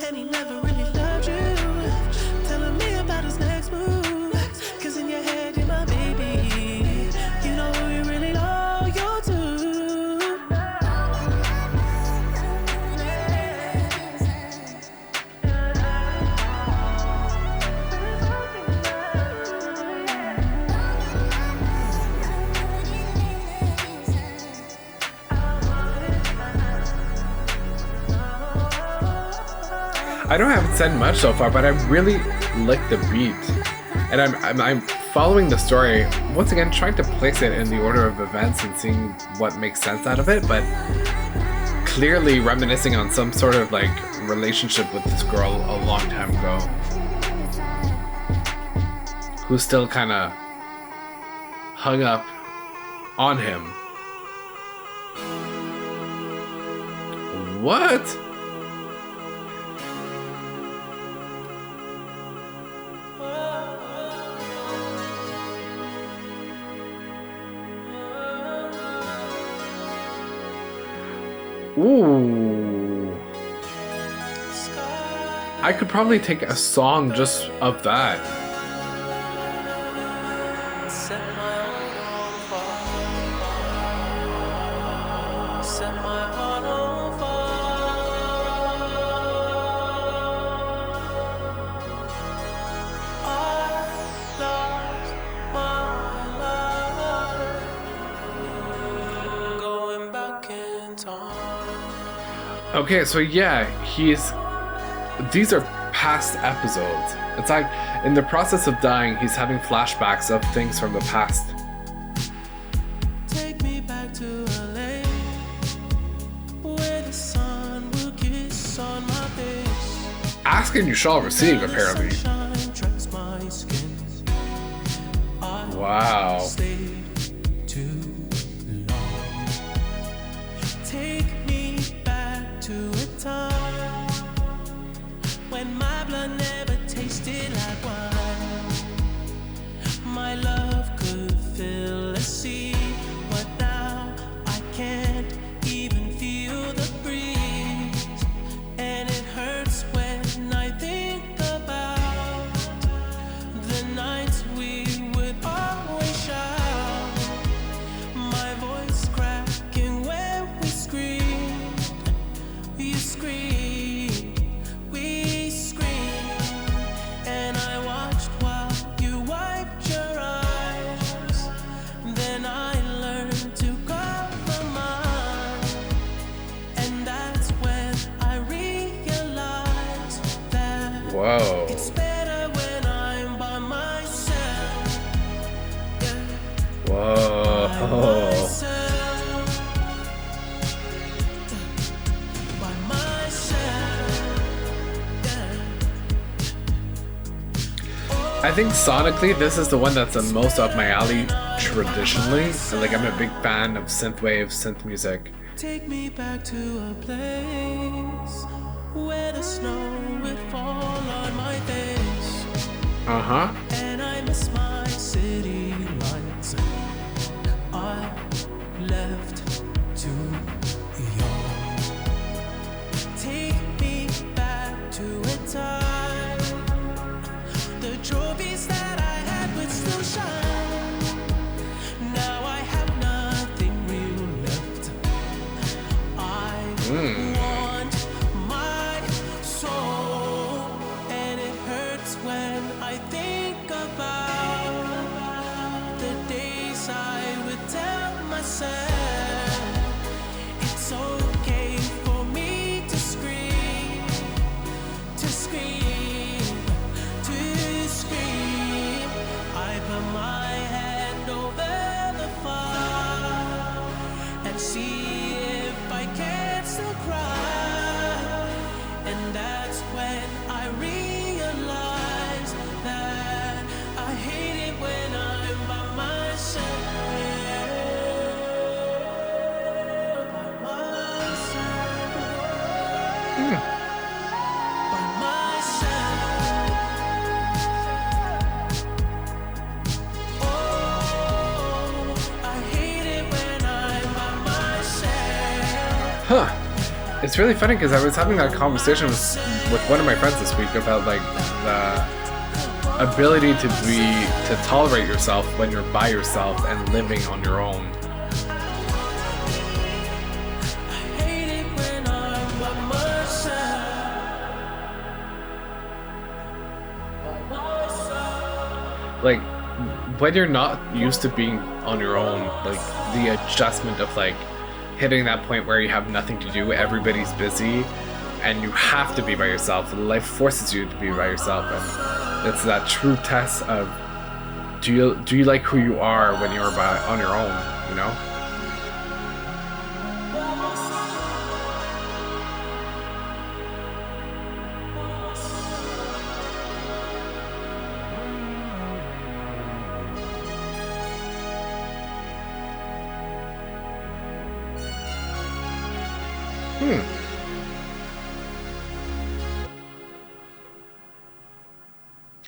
And he never really loved you. Telling me about his next move. Cause in your head you're my baby. You know who you really loyal to. I know I haven't said much so far, but I really like the beat, and I'm following the story once again, trying to place it in the order of events and seeing what makes sense out of it. But clearly reminiscing on some sort of like relationship with this girl a long time ago, who's still kind of hung up on him. What? Ooh. I could probably take a song just of that. Set my heart on fire. Set my heart on fire. I lost my life. Going back in time. Okay, so yeah, these are past episodes. It's like in the process of dying, he's having flashbacks of things from the past. Take me back to LA, where the sun will kiss on my face. Ask and you shall receive, apparently. Sunshine tracks my skin. I Wow. stayed too long. Take me back to a time when my blood never tasted like wine. My love could fill a sea, but now I can't even feel the breeze. And it hurts when I think about the nights we would always shout. My voice cracking when we screamed. You screamed, we screamed. And I watched while you wiped your eyes. Then I learned to compromise. And that's when I realized that Whoa. it's better when I'm by myself. Yeah, Whoa. by myself. By myself. Yeah. I think sonically, this is the one that's the most up my alley traditionally. Like, I'm a big fan of synthwave, synth music. Take me back to a place where the snow would fall on my face. Uh-huh. And I miss my city life. myself. It's okay for me to scream, to scream, to scream. I put my hand over the fire and see if I can still cry. And that's when I realize that I hate it when I'm by myself. By myself. By myself. Oh, I hate it when I'm by myself. Huh. It's really funny because I was having that conversation with one of my friends this week about like the ability to tolerate yourself when you're by yourself and living on your own. I hate it when I'm by myself. Like when you're not used to being on your own, like the adjustment of like hitting that point where you have nothing to do, everybody's busy, and you have to be by yourself. Life forces you to be by yourself, and it's that true test of do you like who you are when you're on your own, you know?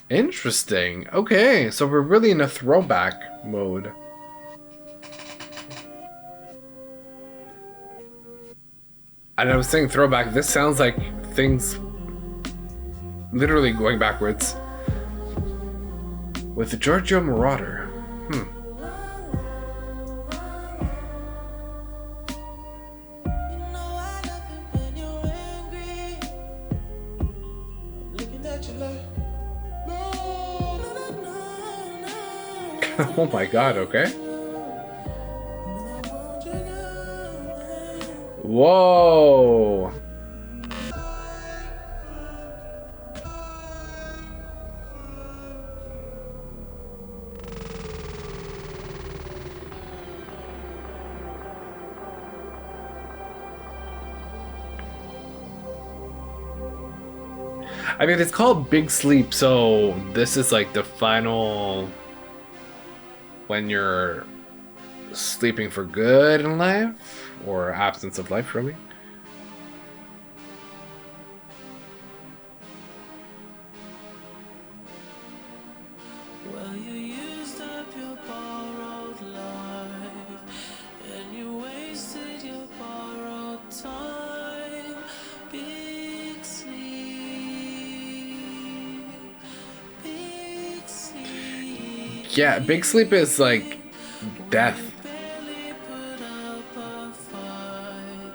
Interesting. Okay, so we're really in a throwback mode. And I was saying throwback, this sounds like things literally going backwards. With the Giorgio Moroder. Oh my god, okay. Whoa. I mean, it's called Big Sleep, so this is like the final when you're sleeping for good in life, or absence of life, really. Well, you used up your borrowed life, and you wasted your borrowed time. Big sleep, big sleep. Yeah, Big Sleep is like death. Barely put up a fight,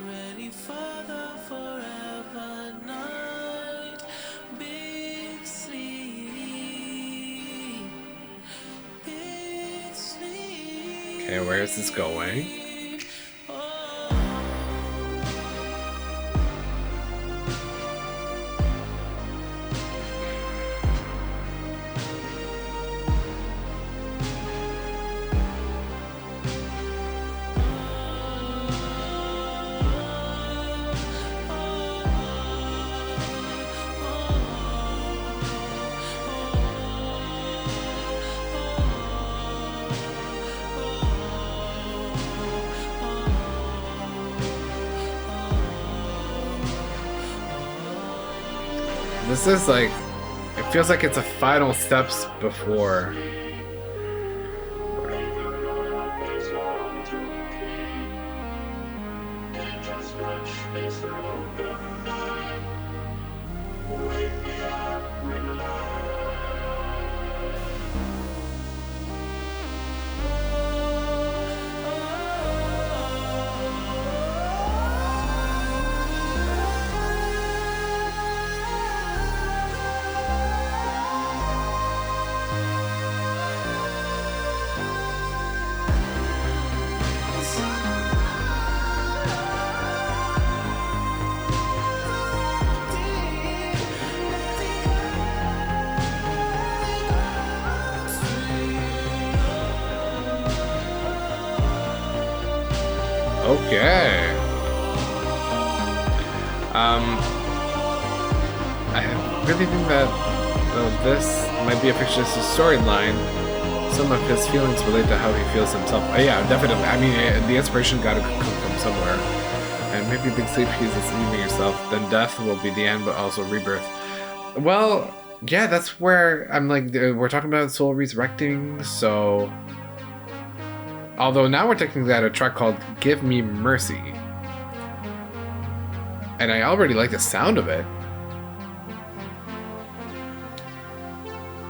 ready for the forever night. Big sleep, big sleep. Okay, where is this going? This is like, it feels like it's a final steps before. Okay. I really think that this might be a fictitious storyline. Some of his feelings relate to how he feels himself. Yeah, definitely. I mean, the inspiration gotta come from somewhere. And maybe big sleep is deceiving yourself. Then death will be the end, but also rebirth. Well, yeah, that's where I'm like, we're talking about soul resurrecting, so... Although now we're technically at a track called Give Me Mercy. And I already like the sound of it.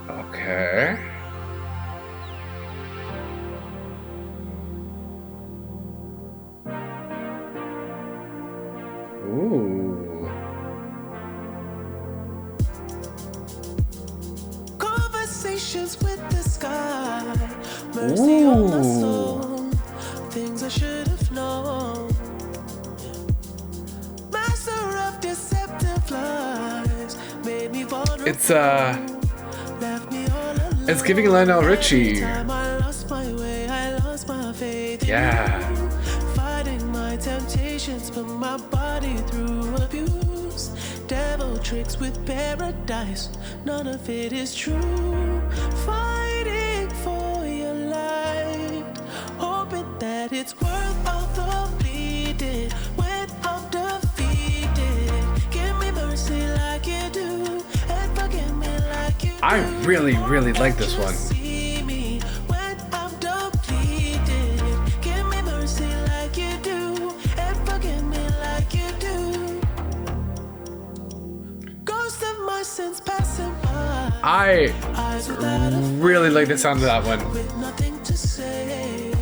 Okay. Ooh. Conversations with the sky. Mercy on my soul. Things I should have known. Master of deceptive lies. Made me vulnerable. It's giving Lionel Richie. I lost my way, I lost my faith. Yeah. Fighting my temptations, put my body through abuse. Devil tricks with paradise, none of it is true. Fighting for your light, hoping that it's worth all the bleeding. When I'm defeated, give me mercy like you do, and forgive me like you do. I really, really like this one. See me when I'm depleted. Give me mercy like you do, and forgive me like you do. Ghost of my sins passing by. I really like the sound of that one. With nothing to say.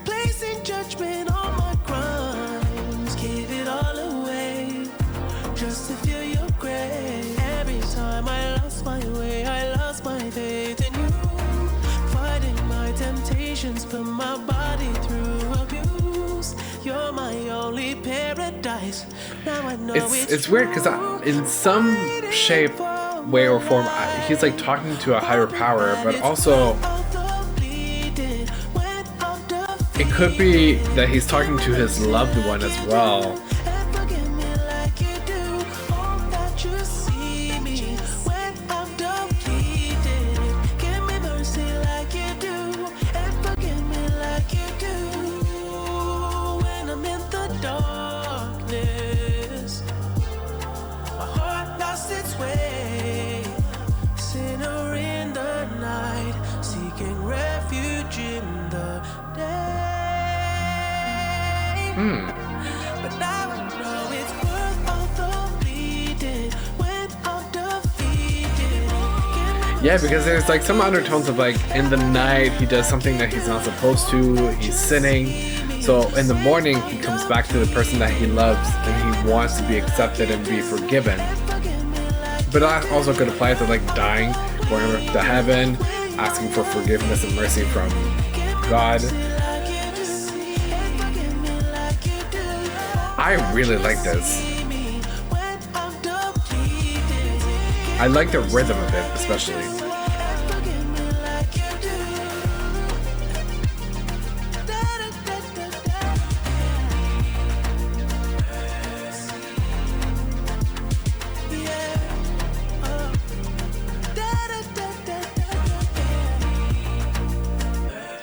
Placing judgment on my crimes. Give it all away. Just to feel your grace. Every time I lost my way, I lost my faith in you. Fighting my temptations, put my body through abuse. You're my only paradise. Now I know It's weird because in some shape, way, or form, he's like talking to a higher power, but also it could be that he's talking to his loved one as well. But now I know it's worth all the bleeding when I'm defeated. Yeah, because there's like some undertones of like in the night he does something that he's not supposed to, he's sinning. So in the morning he comes back to the person that he loves and he wants to be accepted and be forgiven. But that also could apply to like dying, going to heaven, asking for forgiveness and mercy from God. I really like this. I like the rhythm of it, especially.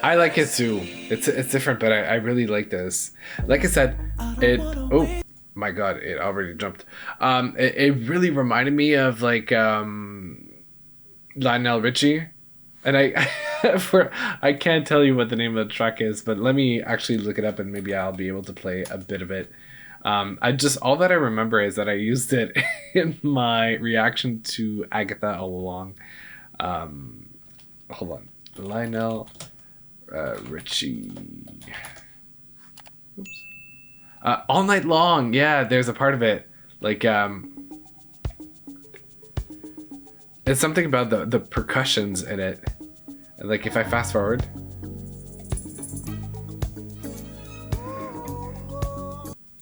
I like it too. It's different, but I really like this. Like I said, oh my god, it already jumped. It really reminded me of like Lionel Richie, and I can't tell you what the name of the track is, but let me actually look it up and maybe I'll be able to play a bit of it. All that I remember is that I used it in my reaction to Agatha all along. Hold on, Lionel Richie. Oops. All Night Long. Yeah, there's a part of it. Like, it's something about the percussions in it. And like, if I fast forward.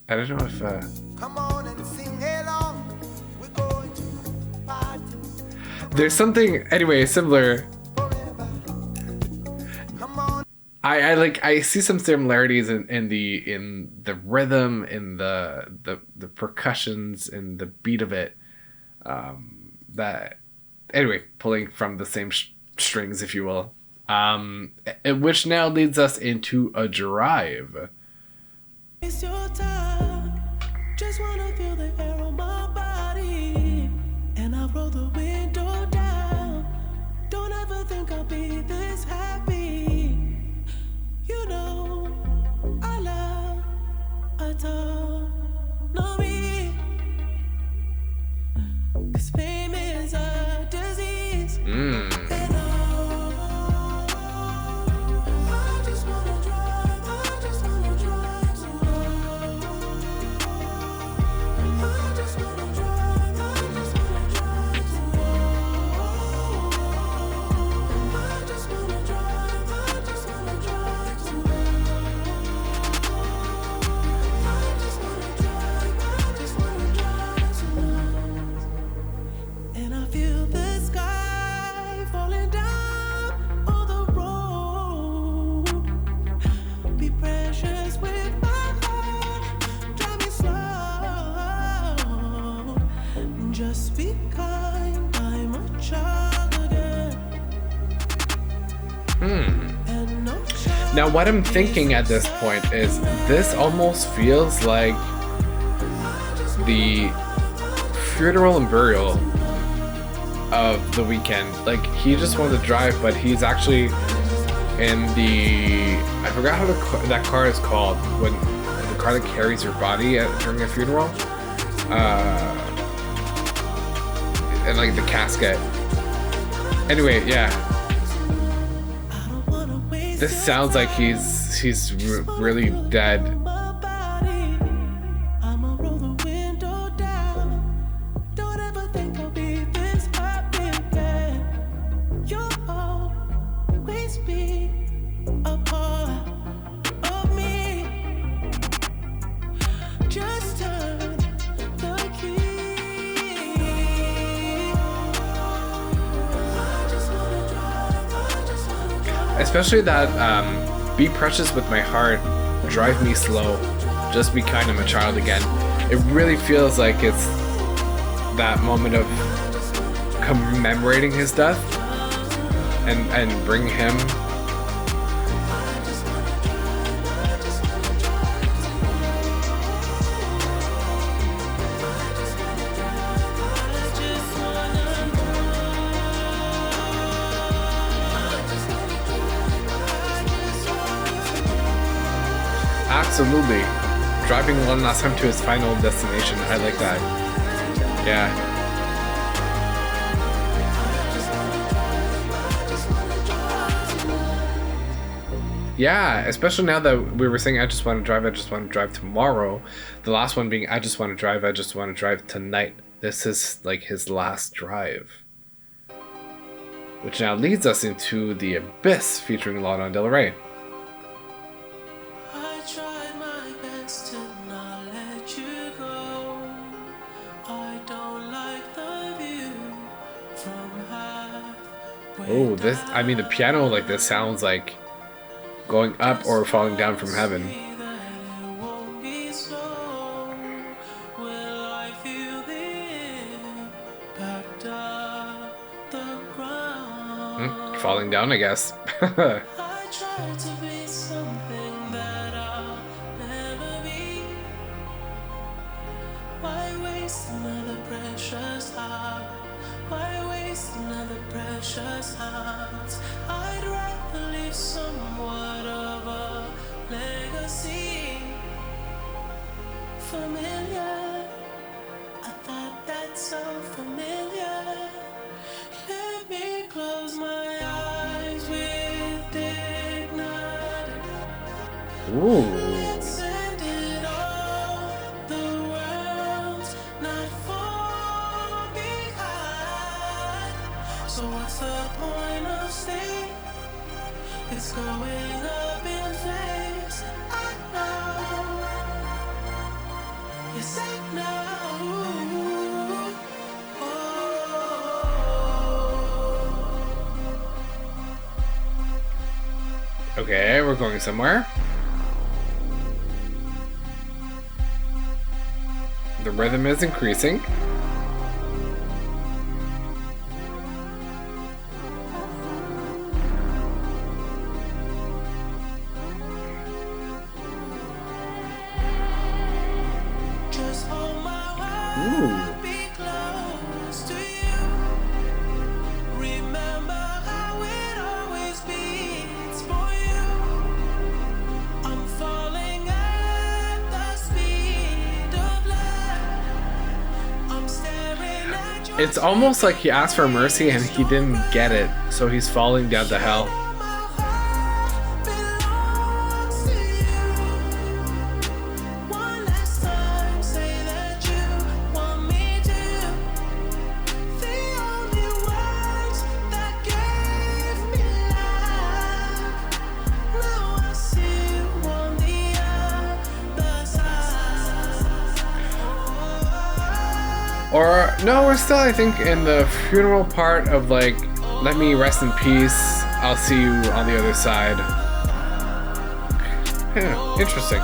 I don't know if, Come on and sing along. We're going to party. there's something, anyway, similar. Come on. I see some similarities in the rhythm, in the percussions, in the beat of it. That anyway, pulling from the same strings, if you will. Which now leads us into a drive. It's your time. Just wanna feel the air on my body. And I roll the window down. Don't ever think I'll be this happy. You know, I love autonomy. 'Cause fame is a disease. And I just wanna drive, I just wanna drive somewhere. I just wanna drive, I just wanna drive somewhere. I just wanna drive, I just wanna drive somewhere. I just wanna drive, I just wanna drive somewhere. And I feel the sky falling down on the road. Be precious with my heart, drive me slow. Just be kind, I'm a child again. And no child Now, what I'm thinking at this point is this almost feels like the funeral and burial of the Weeknd. Like, he just wanted to drive, but he's actually in the, I forgot how that car is called, when the car that carries your body during a funeral, and like the casket. Anyway, yeah, I don't wanna waste this sounds like he's really dead. my body. I'ma roll the window down. Don't ever think I'll be this happy again. You'll always be a part of me. Just turn the key. I just wanna drive, I just wanna drive. Especially that be precious with my heart, drive me slow, just be kind, I'm a child again. It really feels like it's that moment of commemorating his death and bring him. Absolutely. Driving one last time to his final destination. I like that. Yeah. Yeah, especially now that we were saying I just want to drive tomorrow. The last one being I just want to drive tonight. This is like his last drive. Which now leads us into The Abyss featuring Lana Del Rey. I tried my best to not let you go. I don't like the view from halfway. Oh, the piano like this sounds like going up or falling down from heaven. That it won't be so. Will I feel the impact of the ground? Falling down, I guess. I tried to be something that I'll never be. Why waste another precious heart? Why waste another precious heart? I'd rather leave somewhat of a legacy. Familiar, I thought that's so familiar. Let me close my eyes with dignity. Ooh. Send it all, the world's not far behind. So what's the point of staying? It's going up in flames. I know. Yes, I know. Okay, we're going somewhere. The rhythm is increasing. Just hold my heart, be close to you. Remember how it always beats for you. I'm falling at the speed of light. I'm staring at your It's almost like he asked for mercy and he didn't get it, so he's falling down to hell. my heart belongs to you. One last time, say that you want me to. The only words that gave me life. Now I see you on the other side. Or no, we're still, I think, in the funeral part of like, let me rest in peace. I'll see you on the other side. Yeah, interesting.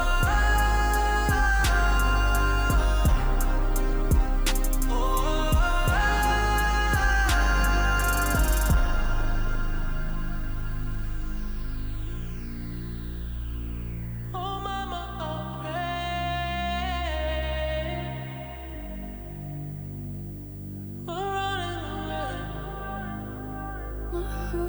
Oh, mama, I'll pray. We're running away. Oh, no.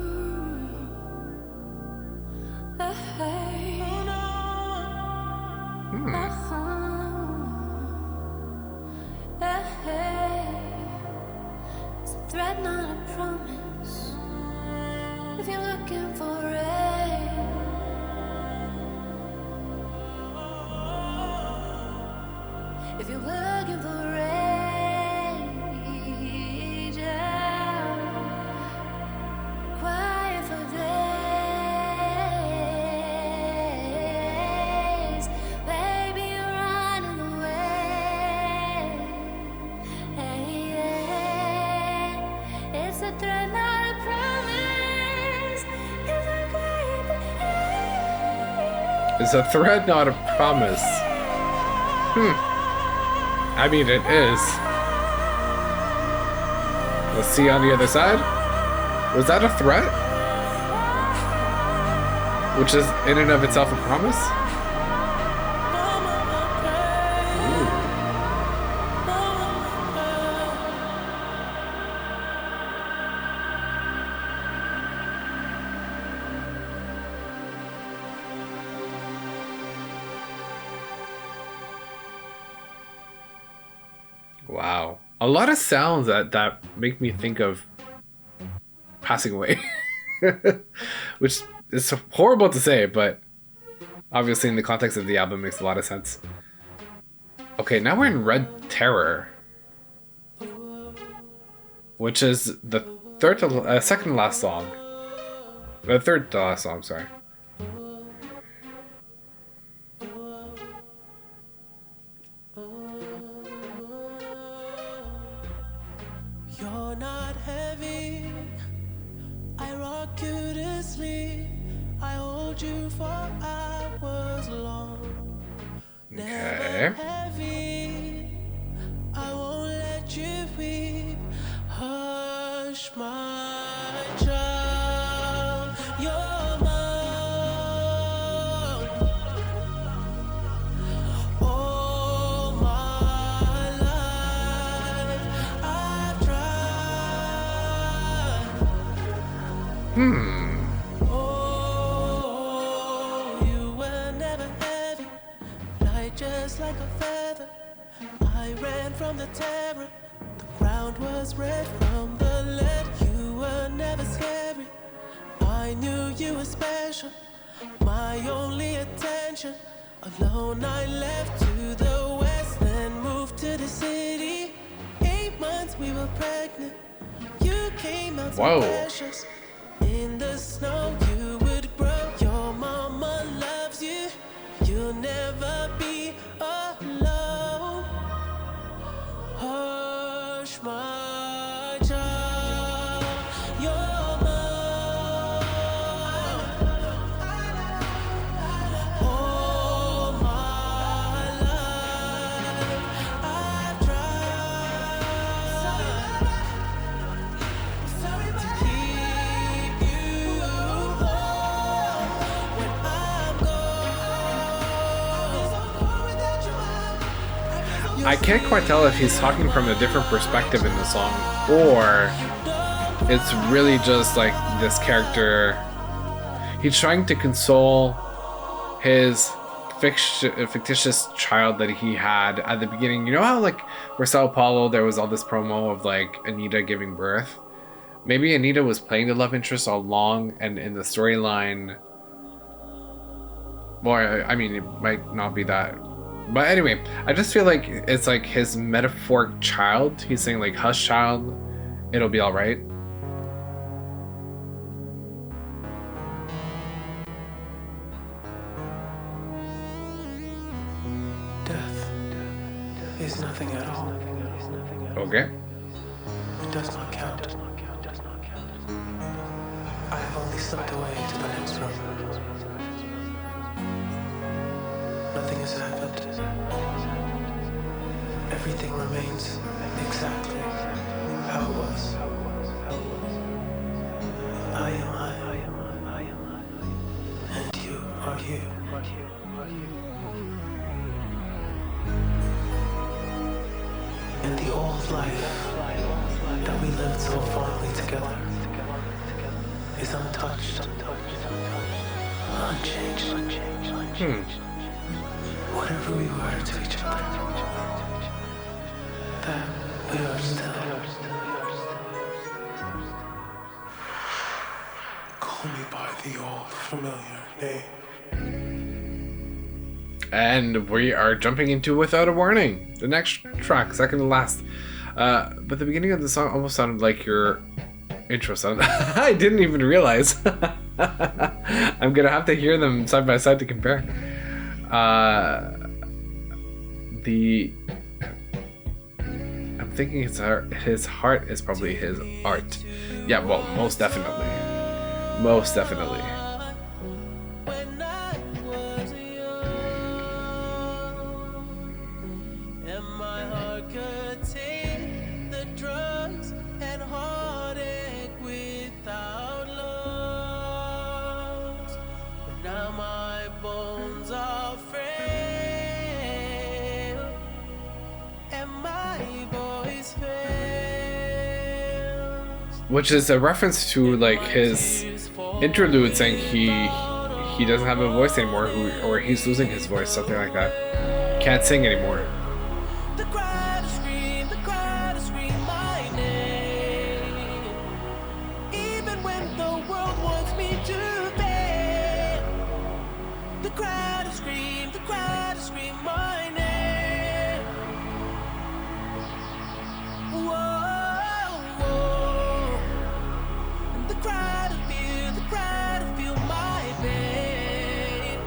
It's a threat, not a promise. If you're looking for it, if you're looking for rage, quiet for days, baby, you're running away. It's a threat, not a promise. If I quiet the It's a threat, not a promise. I mean, it is. Let's see on the other side. Was that a threat? Which is in and of itself a promise? Wow. A lot of sounds that make me think of passing away. Which is horrible to say, but obviously in the context of the album makes a lot of sense. Okay, now we're in Red Terror, which is the second to last song. The third to last song, sorry. You're not heavy. I rock you to sleep. I hold you for hours long. Okay. Heavy. I won't let you weep. Hush, my child. You're mine. All my life I've tried. Oh, you were never heavy, light just like a feather. I ran from the terror, the ground was red from the lead. You were never scary, I knew you were special, my only attention. Alone I left to the west, then moved to the city. 8 months we were pregnant, you came out so Whoa. precious. In the snow you would grow. Your mama loves you. You'll never be alone. Hush, my child. You're mine. I can't quite tell if he's talking from a different perspective in the song, or it's really just like this character. He's trying to console his fictitious child that he had at the beginning. You know how like for Sao Paulo there was all this promo of like Anita giving birth? Maybe Anita was playing the love interest all along, and in the storyline, well, I mean, it might not be that. But anyway, I just feel like it's like his metaphoric child. He's saying like, hush child, it'll be alright. Death is nothing at all. Okay. It does not count. I have only slipped away to the next room. Nothing has happened. Everything remains exactly how it was. I am I, and you are you. And the old life that we lived so fondly together is untouched, unchanged. Whatever we were to each other, that we are still. Call me by the old familiar name. And we are jumping into Without a Warning, the next track, second to last. But the beginning of the song almost sounded like your intro sound. I didn't even realize. I'm gonna have to hear them side by side to compare. I'm thinking his heart is probably his art. Yeah, well, most definitely. Most definitely. When I was young, and my heart could take the drugs and heartache without loss. But now my bones are frail, and my voice fails. Which is a reference to like his interlude saying he doesn't have a voice anymore, or he's losing his voice, something like that. Can't sing anymore. The crowd scream my name. Even when the world wants me to fail. The crowd scream my name. Whoa, whoa. And the crowd feel my pain.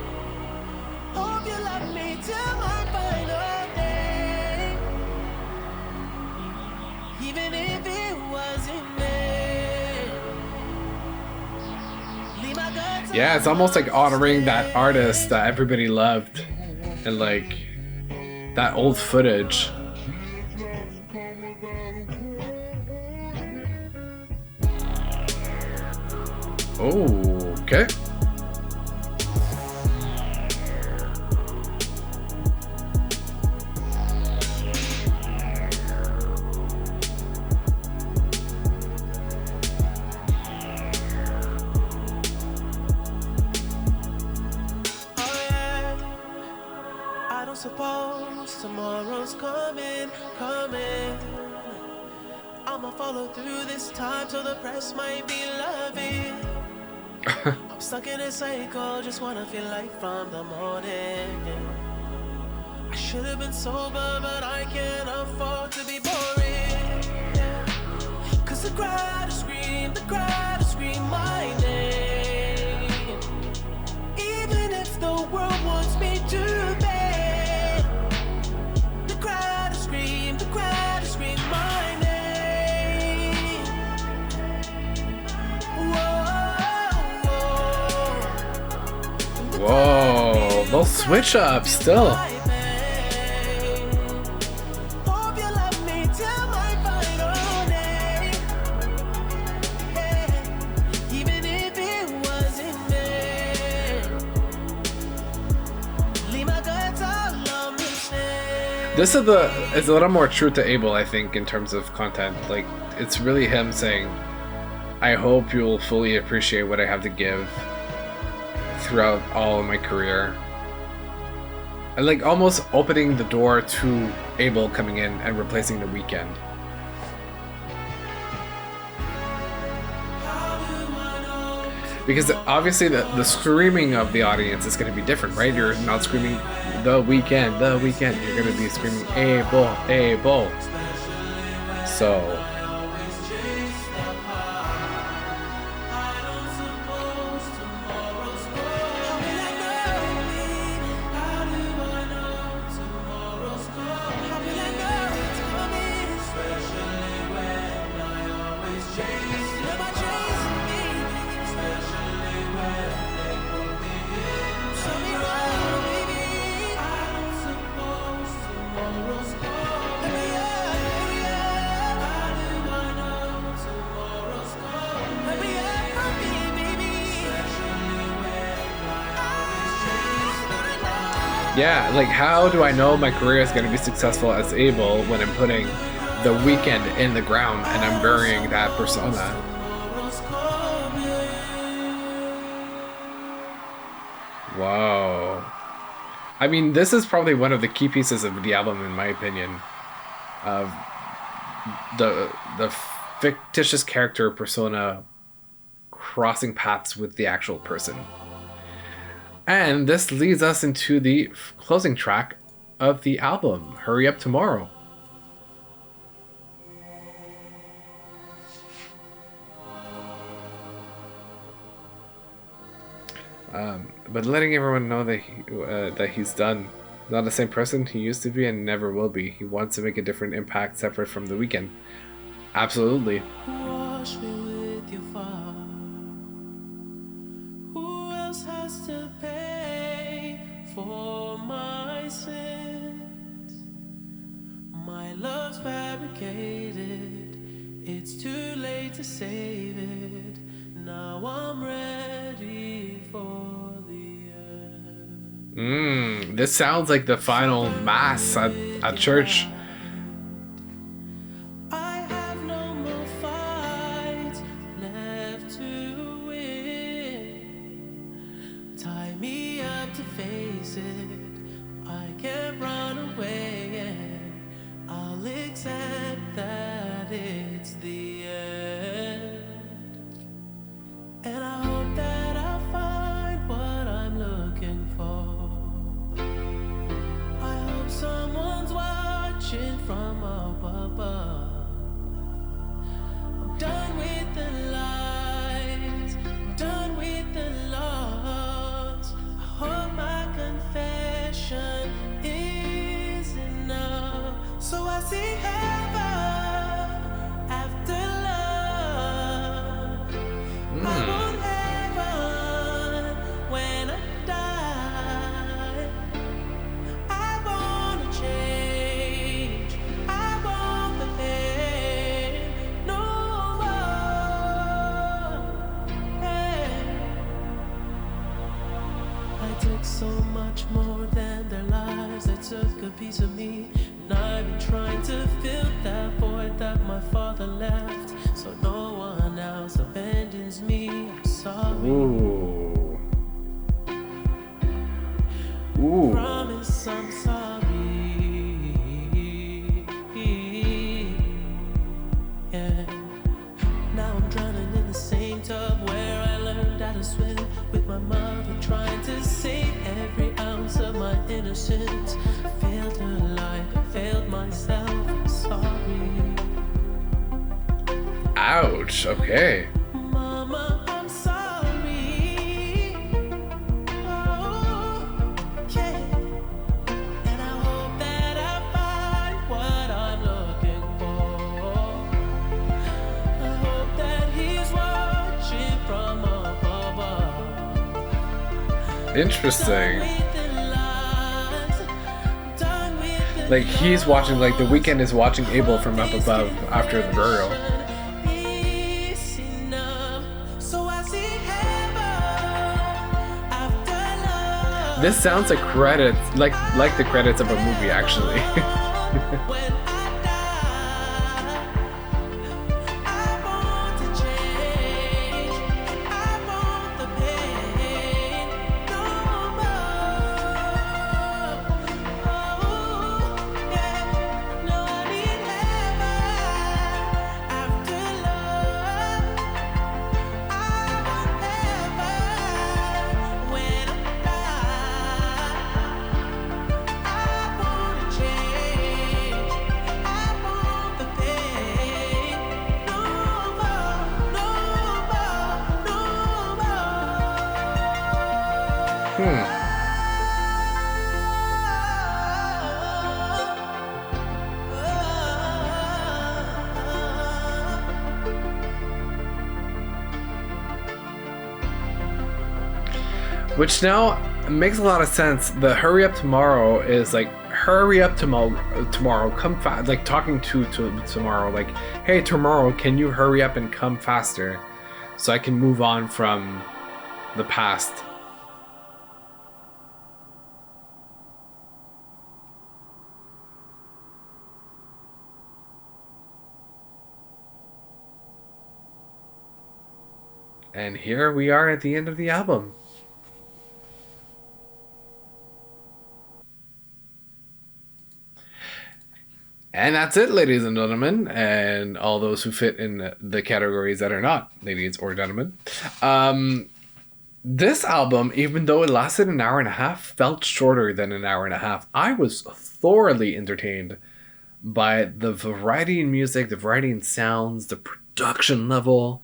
Hope you love me till my final day. Even if it wasn't me. Leave my guts Yeah, it's almost like honoring that artist that everybody loved, and like that old footage. Oh, okay. Oh yeah, I don't suppose tomorrow's coming. I'ma follow through this time so the press might be loving. I'm stuck in a cycle, just wanna feel like from the morning. I should have been sober, but I can't afford to be boring. Cause the crowd scream my name. Even if the world wants me to fail. The crowd scream my name. Whoa, Whoa, those switch ups still. hope you love me till my final day. Even if it wasn't me. Leave my guts all on the stand. This is a little more true to Abel, I think, in terms of content. Like, it's really him saying, I hope you'll fully appreciate what I have to give throughout all of my career. And like almost opening the door to Abel coming in and replacing the Weeknd. Because obviously the screaming of the audience is going to be different, right? You're not screaming the Weeknd, the Weeknd. You're going to be screaming Abel, Abel. So yeah, like how do I know my career is going to be successful as Abel when I'm putting the Weeknd in the ground and I'm burying that persona? Whoa. I mean, this is probably one of the key pieces of the album, in my opinion, of the fictitious character persona crossing paths with the actual person. And this leads us into the closing track of the album, Hurry Up Tomorrow. But letting everyone know that he's done. Not the same person he used to be and never will be. He wants to make a different impact separate from the Weeknd. Absolutely. Wash me with your fire. Who else has to pay for my sins? My love's fabricated. It's too late to save it. Now I'm ready for the end. This sounds like the final mass at church. I have no more fights left to win. Tie me up to face it. I can't run away and I'll accept that it's the end. And I hope that I'll find what I'm looking for. I hope someone's watching from up above. I'm done with the lies, I'm done with the loss. I hope my confession is enough. So I see heaven after love. I want heaven when I die. I wanna change. I want the pain no more. Hey. I took so much more than their lives. They took a piece of me, and I've been trying to fill that void that my father left, so no one else abandons me. I'm sorry. Ooh. Promise I'm sorry. Yeah. Now I'm drowning in the same tub where I learned how to swim with my mother, trying to save every ounce of my innocence. I failed her like I failed myself. I'm sorry. Ouch. Okay. Mama, I'm sorry. Oh, yeah. And I hope that I find what I'm looking for. I hope that he's watching from up above. Interesting. With the lies, done with the Like he's watching, like the Weeknd is watching Abel from up above after the burial. is enough. So I see heaven after love. This sounds like credits, like the credits of a movie, actually. When I die, I want to change. I want the pain no more. Oh, yeah. No, I need heaven after love. I want heaven when I die. I wanna change. I want the pain no more, no more, no more. Which now makes a lot of sense. The hurry up tomorrow is like, hurry up tomorrow, come fast, like talking to tomorrow, like, hey, tomorrow, can you hurry up and come faster so I can move on from the past. And here we are at the end of the album. And that's it, ladies and gentlemen, and all those who fit in the categories that are not ladies or gentlemen. This album, even though it lasted an hour and a half, felt shorter than an hour and a half. I was thoroughly entertained by the variety in music, the variety in sounds, the production level,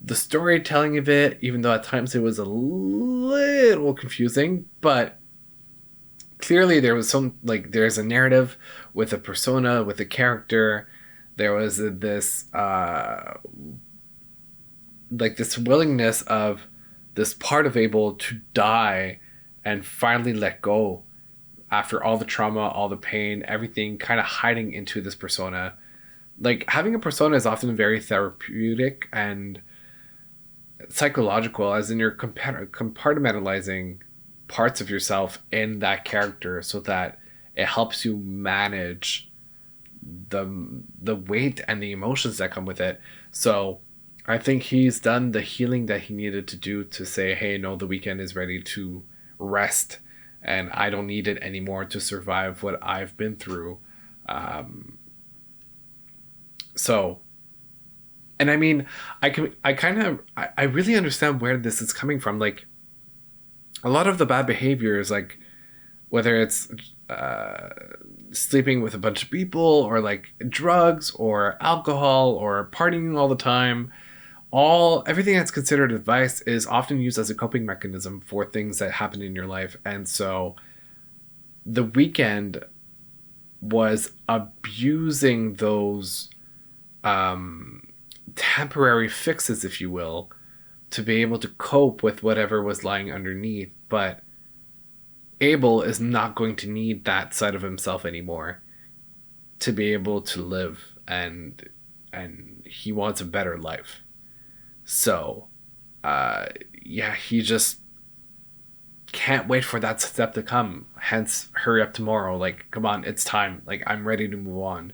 the storytelling of it, even though at times it was a little confusing, but clearly there was there's a narrative with a persona, with a character. There was this this willingness of this part of Abel to die and finally let go after all the trauma, all the pain, everything kind of hiding into this persona. Like, having a persona is often very therapeutic and psychological, as in you're compartmentalizing parts of yourself in that character so that it helps you manage the weight and the emotions that come with it. So I think he's done the healing that he needed to do to say, hey, no, the Weeknd is ready to rest and I don't need it anymore to survive what I've been through. And I mean, I really understand where this is coming from. Like, a lot of the bad behaviors, like whether it's sleeping with a bunch of people or like drugs or alcohol or partying all the time, everything that's considered advice is often used as a coping mechanism for things that happen in your life. And so the Weeknd was abusing those temporary fixes, if you will, to be able to cope with whatever was lying underneath. But Abel is not going to need that side of himself anymore to be able to live, and he wants a better life. So he just can't wait for that step to come, hence hurry up tomorrow. Like, come on, it's time. Like, I'm ready to move on.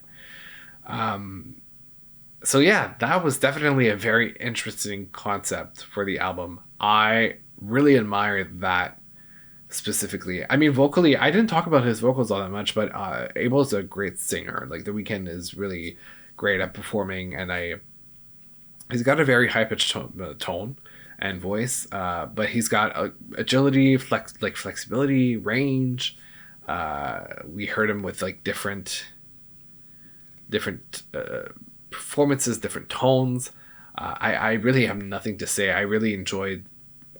So yeah, that was definitely a very interesting concept for the album. I really admire that specifically. I mean, vocally, I didn't talk about his vocals all that much, but Abel's a great singer. Like, the Weeknd is really great at performing, and he's got a very high-pitched tone and voice, but he's got agility, flexibility, range. We heard him with like different performances, different tones. I really have nothing to say. I really enjoyed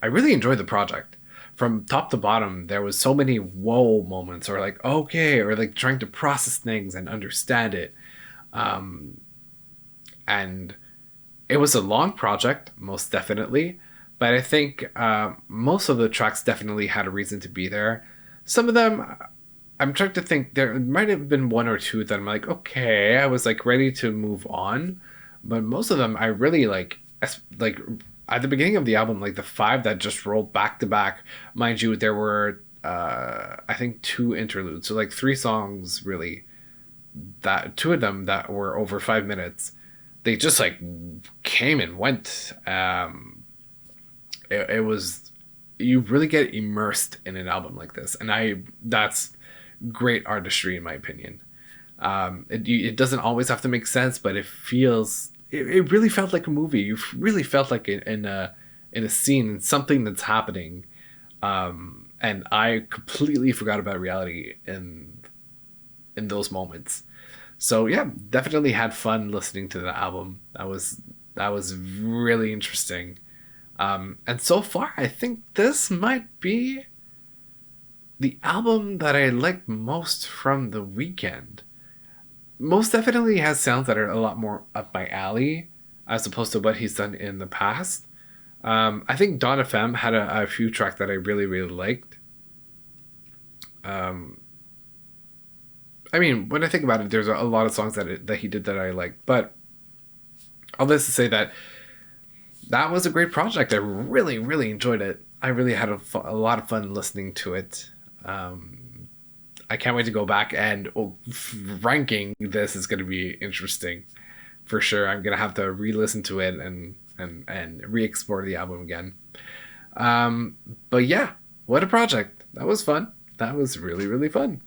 the project from top to bottom. There was so many whoa moments, or like, okay, or like trying to process things and understand it. And it was a long project, most definitely, but I think most of the tracks definitely had a reason to be there. Some of them, I'm trying to think, there might have been one or two that I'm like, okay, I was like ready to move on, but most of them I really like at the beginning of the album, like the 5 that just rolled back to back. Mind you, there were I think 2 interludes, so like 3 songs really, that 2 of them that were over 5 minutes, they just like came and went. It was, you really get immersed in an album like this, and that's great artistry in my opinion. It doesn't always have to make sense, but it really felt like a movie. You really felt like in a scene, in something that's happening. And I completely forgot about reality in those moments. So yeah, definitely had fun listening to the album. That was really interesting. And so far, I think this might be the album that I like most from The Weeknd. Most definitely has sounds that are a lot more up my alley as opposed to what he's done in the past. I think Dawn FM had a few tracks that I really, really liked. I mean, when I think about it, there's a lot of songs that he did that I like. But all this to say that was a great project. I really, really enjoyed it. I really had a lot of fun listening to it. I can't wait to go back, and ranking this is going to be interesting for sure. I'm going to have to re-listen to it and re-explore the album again. But yeah, what a project. That was fun. That was really, really fun.